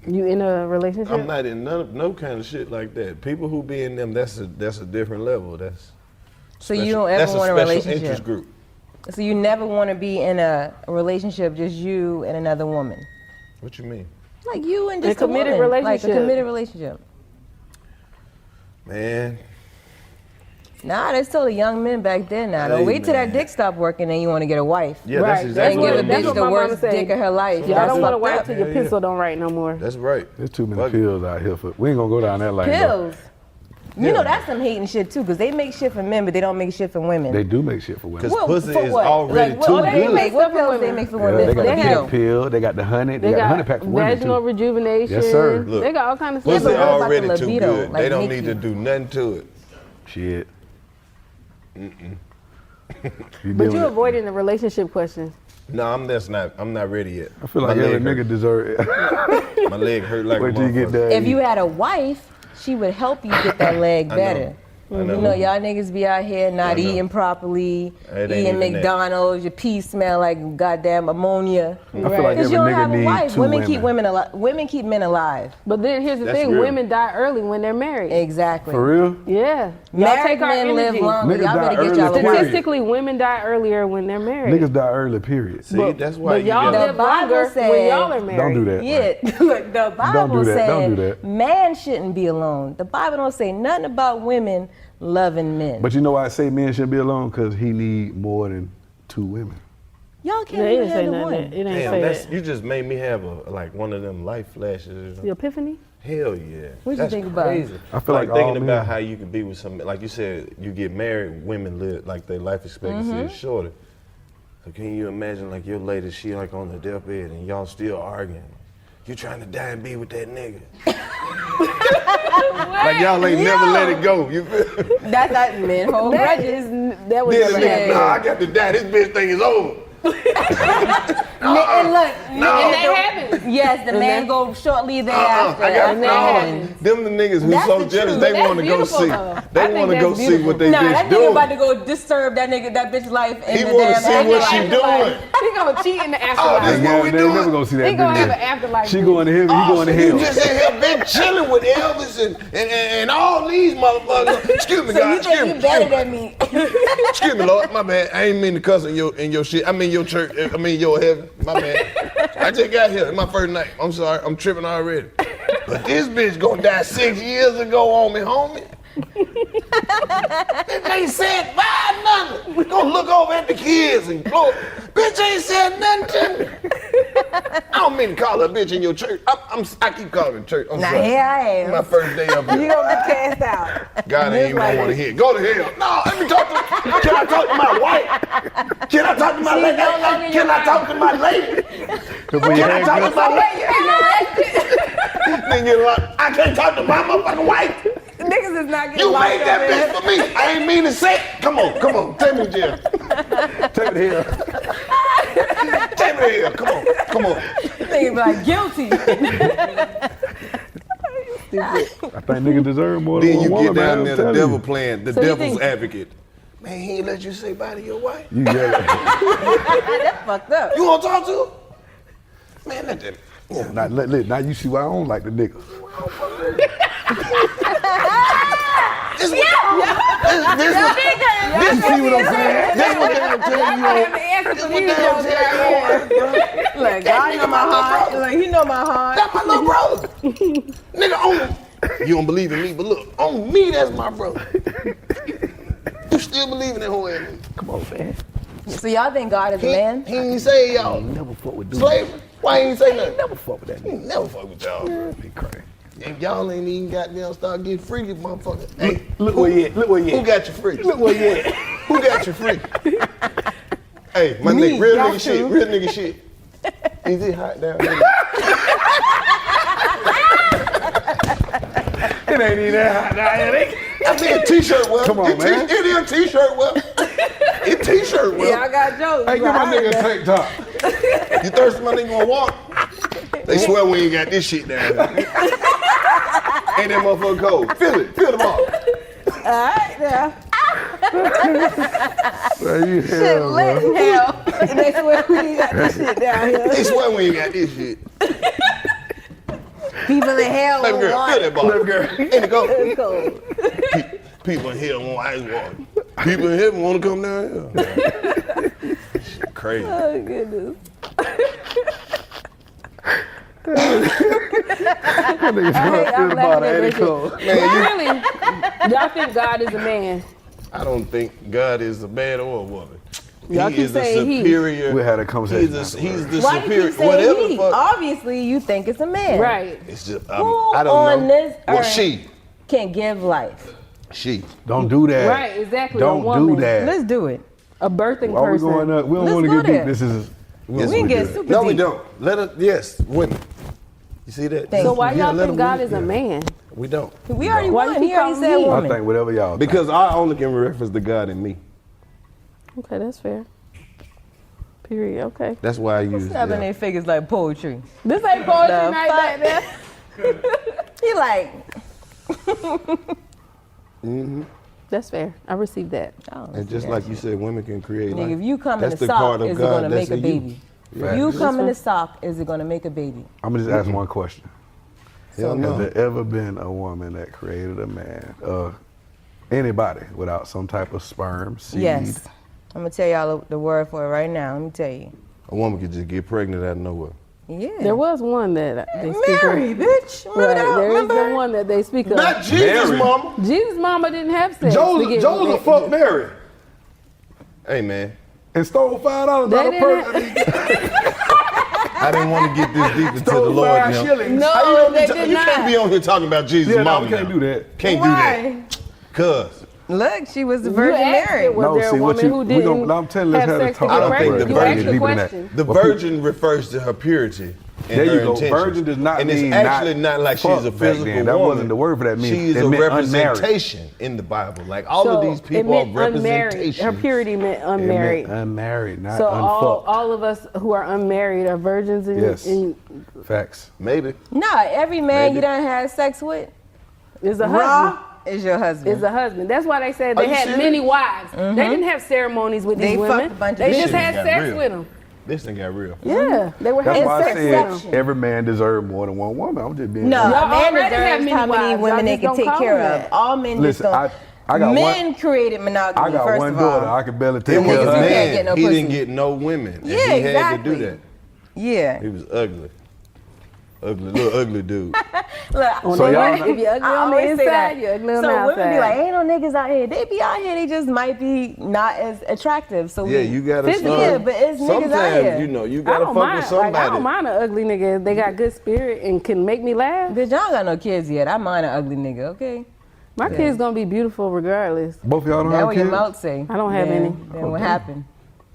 You in a relationship? I'm not in no kind of shit like that. People who be in them, that's a different level. That's So special- you don't ever that's want a special relationship? interest group. So you never want to be in a relationship, just you and another woman? What you mean? Like you and A just a committed woman. Like a relationship. committed relationship. Man, Nah, they still the young men back then now. Don't Hey, wait till that man. dick stop working and you want to get a wife. yeah, Right. that's exactly And what give I a mean. That's bitch what the my mama worst say. dick of her life. Y'all That's don't want to fucked wait up. till your Yeah, pencil don't write no more. That's right. There's too many Fuck it. pills out here. We ain't gonna go down that lane. though. Pills. You know that's some hating shit too, because they make shit for men, but they don't make shit for women. They do make shit for women. Because pussy for is what? already Like, too what they good. make? What pills they make for Yeah, women? they For got the the They keto. pink pill. They got the honey. They They got the got honey pack for women vaginal too. rejuvenation. Yes, sir. Look, They got all kinds of Yeah, stuff. Pussy but what about already the too libido? good. Like They don't Nikki? need to do nothing to it. Shit. You But dealing you with- avoiding the relationship questions. No, I'm not ready yet. I feel like My every leg nigga hurt. deserve it. My leg hurt like a Wait till you get motherfucker. that. If you had a wife, she would help you get that leg I know. better. I know. You know, y'all niggas be out here not I know. eating properly, It ain't eating even that. McDonald's, your pee smell like goddamn ammonia. I feel like Because every you don't nigga have a need wife. two Women keep women alive. Women keep men alive. But then here's the That's thing: real. women die early when they're married. Exactly. For real? Yeah, y'all Married take our men live energy. longer. Niggas Y'all die better get early, y'all a period. wife. Statistically, women die earlier when they're married. Niggas die early, period. See, that's why but you y'all gotta- live longer when said- y'all are married. Don't do that. Yeah, look, the Bible do that. said Don't do that. man shouldn't be alone. The Bible don't say nothing about women loving men. But you know why I say men shouldn't be alone? Because he need more than 2 women. Y'all They can't even didn't say handle nothing. one. It ain't Damn, say that's, that. you just made me have like one of them life flashes. The epiphany. Hell yeah. What'd you That's think about? crazy. I feel like all thinking about men- how you could be with some, like you said, you get married, women live, like their life expectancy Mm-hmm. is shorter. So can you imagine like your lady, she like on the deathbed and y'all still arguing? You trying to die and be with that nigga. Like y'all ain't never let it go. You feel? That's not men hold That grudges. is that was Then the never nigga, happened. nah, I got to die. This bitch thing is over. And look, No. and that happens. Yes, the man go shortly thereafter. I got After that happens. them the niggas who That's so the jealous truth. they That's want to go beautiful, see. though. They I think want to go that's see beautiful. what they Nah, bitch that nigga doing. about to go disturb that bitch life in He the wanna damn see what she afterlife. doing. He gonna cheat in the Oh, afterlife. this Yeah, what we they doing? never gonna see that He gonna have an bitch. afterlife. She going to heaven, he going to so you hell. just in here been chilling with Elvis and all these motherfuckers. Excuse me, So God. you Excuse think me. you better than me? Excuse me, Lord. My bad. I ain't mean to cuss in your shit. I mean your church. I mean your heaven. My bad. I just got here. It's my first night. I'm sorry. I'm tripping already. But this bitch gonna die 6 years ago on me, homie. Bitch ain't said bye nothing. We gonna look over at the kids and blow. Bitch ain't said nothing to me. I don't mean to call her a bitch in your church. I keep calling it church. I'm Now sorry. here I am. My first day up You here. gonna get cast out. God ain't even gonna want to hear. Go to hell. No, let me talk to. Can I talk to my wife? Can I talk to my She's lady? no longer Can your I talk to my lady? When you Can I hang talk to up- my lady? Then you're like, I can't talk to my motherfucking wife. Niggas is not getting You locked made up that in bitch for me. I ain't mean to say it. Come on. Take me to jail. Take it here. Take me to hell. Come on. Niggas be like guilty. stupid. I think niggas deserve more Then than you one get woman, down man, there, I'm the telling devil you. playing, the So you devil's think- advocate. Man, he ain't let you say bye to your wife. You yell at That's fucked up. You want to talk to her? Man, let that. now you see why I don't like the niggas. This see what I'm saying? This what they'll tell you. Look, God know my heart. Like, he know my heart. That's my little brother. Nigga, you don't believe in me, but look, on me, that's my brother. You still believe in that whole ass? Come on, man. So y'all think God is a man? He ain't say y'all. Never fuck with dudes. Slavery? Why he ain't say nothing? Never fuck with that He nigga. ain't never fuck with y'all, bro. Be crazy. And y'all ain't even goddamn start getting free, you motherfucker. Hey, Look where you at. Look where you who at. got you free? Look where you at. Who got you free? Hey, my Me, nigga, real y'all nigga shit, too. real nigga shit. Is it hot down there? It ain't even that hot down here. I think a t-shirt well. Come on, man. It is a t-shirt well. It t-shirt well. Y'all got jokes. Hey, give my nigga a tank top. You thirsty, my nigga gonna walk? They swear we ain't got this shit down here. Ain't that motherfucker cold? Feel it, feel the ball. All right, now. Man, you Shit hell, lit bro. in hell. And they swear we ain't got this shit down here. They swear we ain't got this shit. People in hell Baby will girl, want feel it. that ball. Baby girl, ain't it cold? It's cold. People in hell want ice water. People in heaven want to come down here. Shit crazy. Oh, goodness. That nigga's I'm gonna feel laughing about at it. Ain't that it cold? Man, Really? Y'all think God is a man? I don't think God is a man or a woman. Y'all He keep is the saying he. superior. We had a conversation. He's the Why you superior. keep saying Whatever he? the fuck. Obviously, you think it's a man. Right. It's just Who I don't on know. this Well, earth she. can give life? She. Don't do that. Right, exactly. Don't a woman. do that. Let's do it. A birthing Why we person. going up? We don't Let's want to go get deep. there. This is. Yes, We can get do. super No, we deep. don't. Let us. Yes, women. You see that? Thank So why Yeah, y'all let think them God win. is a man? We don't. We already Why won. you He keep already calling said me? I woman. think whatever y'all. Because I only can reference the God in me. Okay, that's fair. Period. Okay. That's why I use. Snapping their figures like poetry. This ain't poetry The night back there. He like. That's fair. I received that. And just like you said, women can create life. Nigga, if you come in That's a the part sock, of is it God gonna that's make a in you. baby? Right. You come in a sock, is it gonna make a baby? I'm gonna just ask one question. Hell Has no. there ever been a woman that created a man, anybody, without some type of sperm, seed? Yes. I'm gonna tell y'all the word for it right now. Let me tell you. A woman could just get pregnant out of nowhere. Yeah. There was one that they speak Mary, of. bitch. Right, Remember that? there is Remember? the one that they speak of. Not Jesus, Mary. mama. Jesus' mama didn't have sex. to get- Joseph fucked Mary Hey, man. and stole $5 They out of didn't purse. I didn't want to get this deep into the Stole Lord. 5 Now. shillings. No, How you gonna be they ta- did you not. can't be on here talking about Jesus' Yeah, no, mama we can't now. do that. Can't Why? do that. Cuz. Look, she was the You Virgin asked Mary. it, was No, there see, a what woman you- who we didn't gonna- I'm telling us have how to sex talk to I get don't think pregnant? the You asked virgin- the deeper than that. question. The virgin refers to her purity. And There her you go. intentions. Virgin does not and mean it's actually not like she's a fuck back physical then. That woman. wasn't the word for that. She is It a meant unmarried. representation in the Bible. Like all of So these it people are meant unmarried. representations. Her purity meant It unmarried. meant unmarried, not So unfucked. all of us who are unmarried are virgins in, Yes. in Facts. Maybe. Nah, every man Maybe. you done had sex with, is a raw, husband. is your husband. Is a husband. That's why they said Are they you had serious? many wives. They didn't have ceremonies with They these fucked women. a bunch of They bitches. just had Got sex real. with them. This thing got real. Yeah, they were That's having why I sex with them. said every man deserves more than one woman. I'm just being No, Y'all a man already have deserves many how many wives. women Y'all they just can don't take call care them of. that. All men Listen, just don't. I got men one. created monogamy. I got first one of daughter. all. I can barely It take was care a of you her. can't man. get no He pussy. didn't get no women. And Yeah, he had to exactly. do that. Yeah. He was ugly. Little ugly dude. Look, On So the y'all- way, if you're ugly I on the always say that. inside, you're ugly on So the women outside. be like, ain't no niggas out here. They be out here. They just might be not as attractive. So Yeah, you gotta physically, start. yeah, but it's niggas out Sometimes, here. you know, you I gotta don't fuck mind. with somebody. Like, I don't mind an ugly nigga if they got good spirit and can make me laugh. Bitch, I don't got no kids yet. I mind an ugly nigga. Okay. My kid's gonna be beautiful regardless. Both of y'all don't That's have what your kids? mouth say. I don't have Then- any. Then what happened?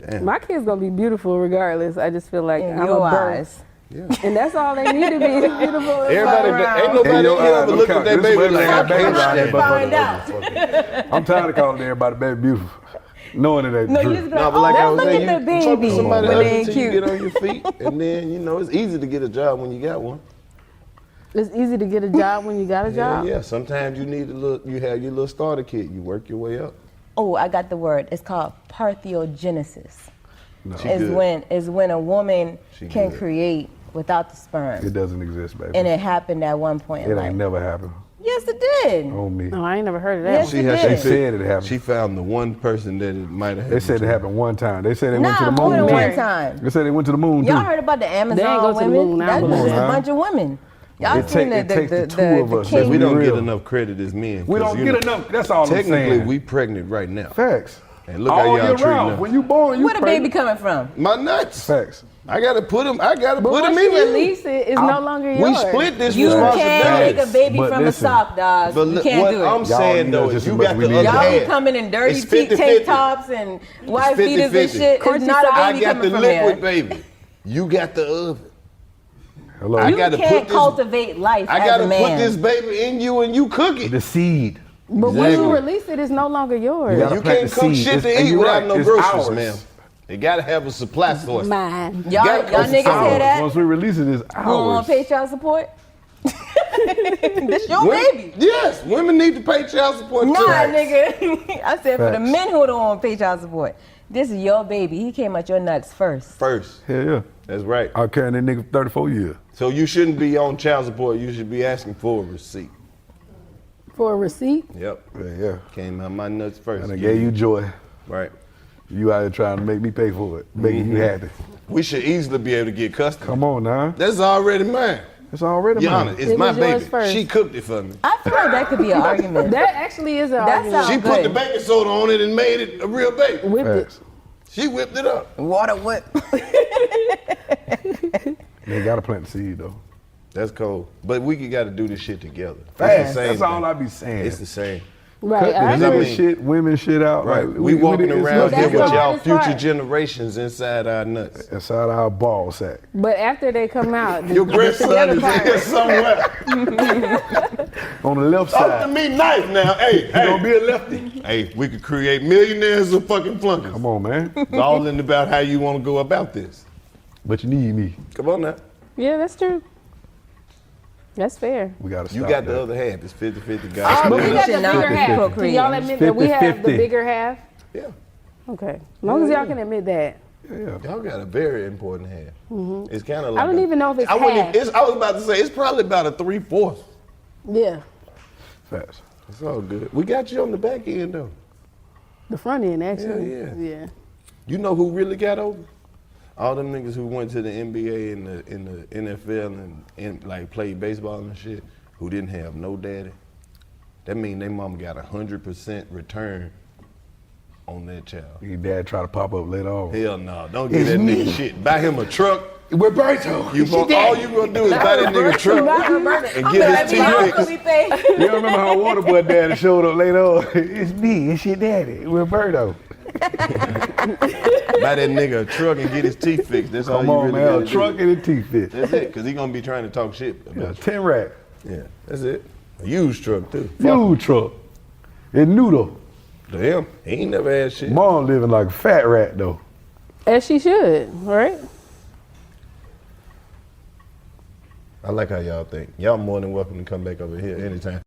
Damn. My kid's gonna be beautiful regardless. I just feel like In I'm your a birth. eyes. And that's all they need to be. Beautiful. Everybody, ain't nobody In your in here eyes, ever don't look at count. their This baby baby like, got I babies can't out here, stand but Find that. out. I'm tired of calling everybody baby beautiful, knowing it ain't No, true. you just be No, like, but like I oh, was look saying, at the you talk to baby somebody when ugly they ain't till you cute. get on your feet, and then, you know, it's easy to get a job when you got one. It's easy to get a job when you got a job. Yeah. Sometimes you need you have your little starter kit. You work your way up. Oh, I got the word. It's called parthenogenesis. No. Is when a woman can good. create without the sperm. It doesn't exist, baby. And it happened at one point in It life. ain't never happened. Yes, it did. On me. No, I ain't never heard of that. Yes, She it did. said it happened. She found the one person that it might have. They said it happened one time. They said they went to the more moon. than too. one time. They said they went to the moon too. Y'all heard about the Amazon They ain't go to the women? moon, I That's believe just a that. bunch of women. Y'all seen It takes the two of us. king- We don't Real. get enough credit as men. We 'cause, don't you get know, enough. That's all I'm saying. Technically, we pregnant right now. Facts. And look all how year y'all treating round. us. When you born, you Where the baby pregnant. coming from? My nuts. Facts. I gotta put him. I gotta But put him once in you here. release it, it's no longer yours. We split this You responsibility. can't make a baby But from listen, a sock, dog. But You can't what do it. I'm saying though need us is just you as much got as we the need other Y'all half. be coming in dirty It's 50-50. tank tops and white It's beaters and 50-50. shit. It's not a I baby got coming the from liquid, there. baby. You got the oven. Hello. I You gotta can't put this. cultivate life I as gotta a put man. this baby in you and you cook it. The seed. But once you release it, it's no longer yours. You gotta You plant can't the cook seed. shit It's- to and eat you're without right. no It's groceries, ours. man. They gotta have a supply source. Mine. Y'all niggas hear that? Once we release it, it's You don't want ours. to pay child support? This your Women- baby. Yes, women need to pay child support. Nah, too. nigga. I said for the Facts. men who don't want to pay child support. This is your baby. He came out your nuts first. First, Hell yeah. that's right. I'll carry that nigga for 34 years. So you shouldn't be on child support. You should be asking for a receipt. For a receipt? Yep. Yeah. Came out my nuts first. And I gave you joy. Right. You out here trying to make me pay for it, making you happy. We should easily be able to get custody. Come on now. That's already mine. It's already Your mine. Honor, it's It my was yours baby. first. She cooked it for me. I feel like that could be an argument. That actually is an That argument. sounds She put the good. baking soda on it and made it a real baby. Whipped it. Facts. She whipped it up. Water whip. They gotta plant the seed though. That's cold. But we got to do this shit together. Facts. It's the same That's all thing. I be saying. It's the same. Right. I Nigga agree. shit, women shit out. Right. Like, we walking it's around nothing here that's with the y'all hardest future part. generations inside our nuts. inside our ball sack. But after they come out, Your grandson is together here somewhere. On the left Talk to side. me nice now. Hey, You gonna hey. be a lefty. Hey, we could create millionaires of fucking flunkies. Come on, man. It's all in about how you want to go about this. But you need me. Come on now. Yeah, that's true. That's fair. We gotta stop You got that. the other half. It's 50-50, Oh, guys. but we We got the should not bigger be half. Can procreating. y'all admit that we have the 50-50. bigger half? Yeah. Okay. As long as y'all can admit that. Yeah. Y'all got a very important half. It's kind of like I don't even know if it's I wouldn't half. even- I was about to say it's probably about a 3/4. Yeah. Facts. It's all good. We got you on the back end though. The front end, actually. Yeah, Yeah. You know who really got over? All them niggas who went to the NBA and the NFL and like played baseball and shit, who didn't have no daddy. That mean they mama got 100% return on that child. Your dad try to pop up later on. Hell no, don't get It's that me. nigga shit. Buy him a truck. Roberto. You want, all you gonna do is buy that nigga a truck and get his teeth fixed. You don't remember how Waterboy daddy showed up later on? It's me, it's your daddy, Roberto. Buy that nigga a truck and get his teeth fixed. That's all Come you on, really man, gotta a truck do. and a teeth fit. That's it, cause he gonna be trying to talk shit Yeah, about 10 rack. you. Yeah, that's it. A used truck too. Food truck. It's new though. To him, he ain't never had shit. Mom living like a fat rat though. As she should, right? I like how y'all think. Y'all more than welcome to come back over here anytime.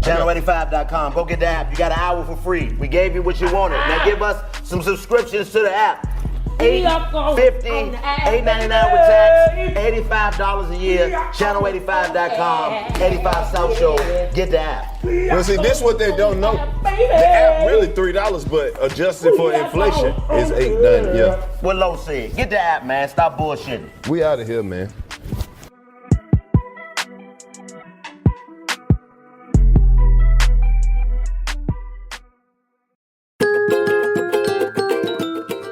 Channel85.com. Go get the app. You got an hour for free. We gave you what you wanted. Now give us some subscriptions to the app. $8.50, $8.99 with tax, $85 a year. Channel85.com, 85 South Show. Get the app. Well, see, this is what they don't know. The app really $3, but adjusted for inflation is $8.90. Yeah, What Lo said. Get the app, man. Stop bullshitting. we out of here, man.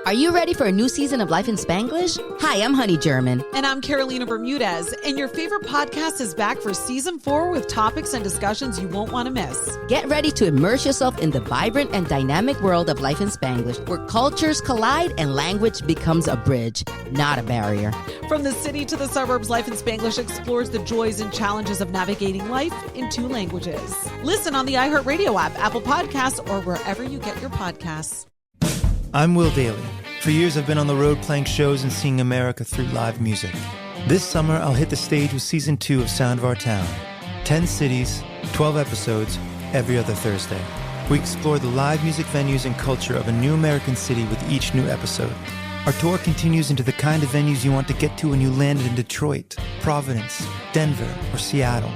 Are you ready for a new season of Life in Spanglish? Hi, I'm Honey German. And I'm Carolina Bermudez, and your favorite podcast is back for season 4 with topics and discussions you won't want to miss. Get ready to immerse yourself in the vibrant and dynamic world of Life in Spanglish, where cultures collide and language becomes a bridge, not a barrier. From the city to the suburbs, Life in Spanglish explores the joys and challenges of navigating life in 2 languages. Listen on the iHeartRadio app, Apple Podcasts, or wherever you get your podcasts. I'm Will Daly. For years, I've been on the road playing shows and seeing America through live music. This summer, I'll hit the stage with Season 2 of Sound of Our Town. 10 cities, 12 episodes, every other Thursday. We explore the live music venues and culture of a new American city with each new episode. Our tour continues into the kind of venues you want to get to when you landed in Detroit, Providence, Denver, or Seattle.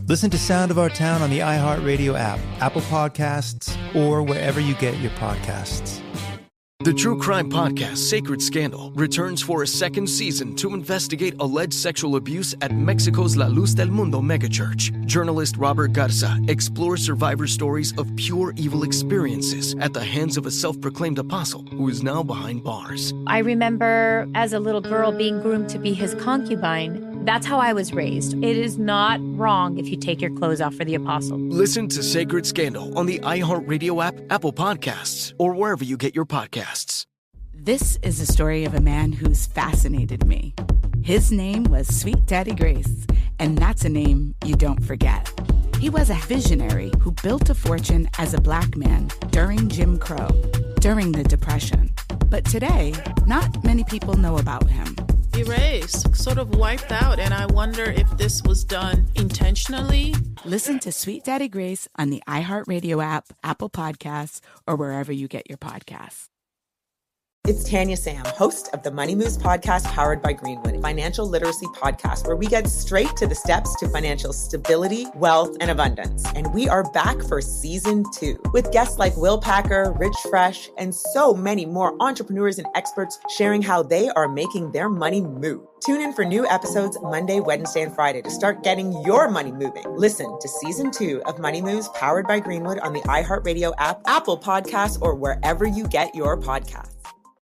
Listen to Sound of Our Town on the iHeartRadio app, Apple Podcasts, or wherever you get your podcasts. The true crime podcast Sacred Scandal returns for a second season to investigate alleged sexual abuse at Mexico's La Luz del Mundo megachurch. Journalist Robert Garza explores survivor stories of pure evil experiences at the hands of a self-proclaimed apostle who is now behind bars. I remember as a little girl being groomed to be his concubine. That's how I was raised. It is not wrong if you take your clothes off for the apostle. Listen to Sacred Scandal on the iHeartRadio app, Apple Podcasts, or wherever you get your podcasts. This is the story of a man who's fascinated me. His name was Sweet Daddy Grace, and that's a name you don't forget. He was a visionary who built a fortune as a black man during Jim Crow, during the Depression. But today, not many people know about him. Erased, sort of wiped out, and I wonder if this was done intentionally. Listen to Sweet Daddy Grace on the iHeartRadio app, Apple Podcasts, or wherever you get your podcasts. It's Tanya Sam, host of the Money Moves podcast powered by Greenwood, financial literacy podcast where we get straight to the steps to financial stability, wealth, and abundance. And we are back for season 2 with guests like Will Packer, Rich Fresh, and so many more entrepreneurs and experts sharing how they are making their money move. Tune in for new episodes Monday, Wednesday, and Friday to start getting your money moving. Listen to season 2 of Money Moves powered by Greenwood on the iHeartRadio app, Apple Podcasts, or wherever you get your podcasts.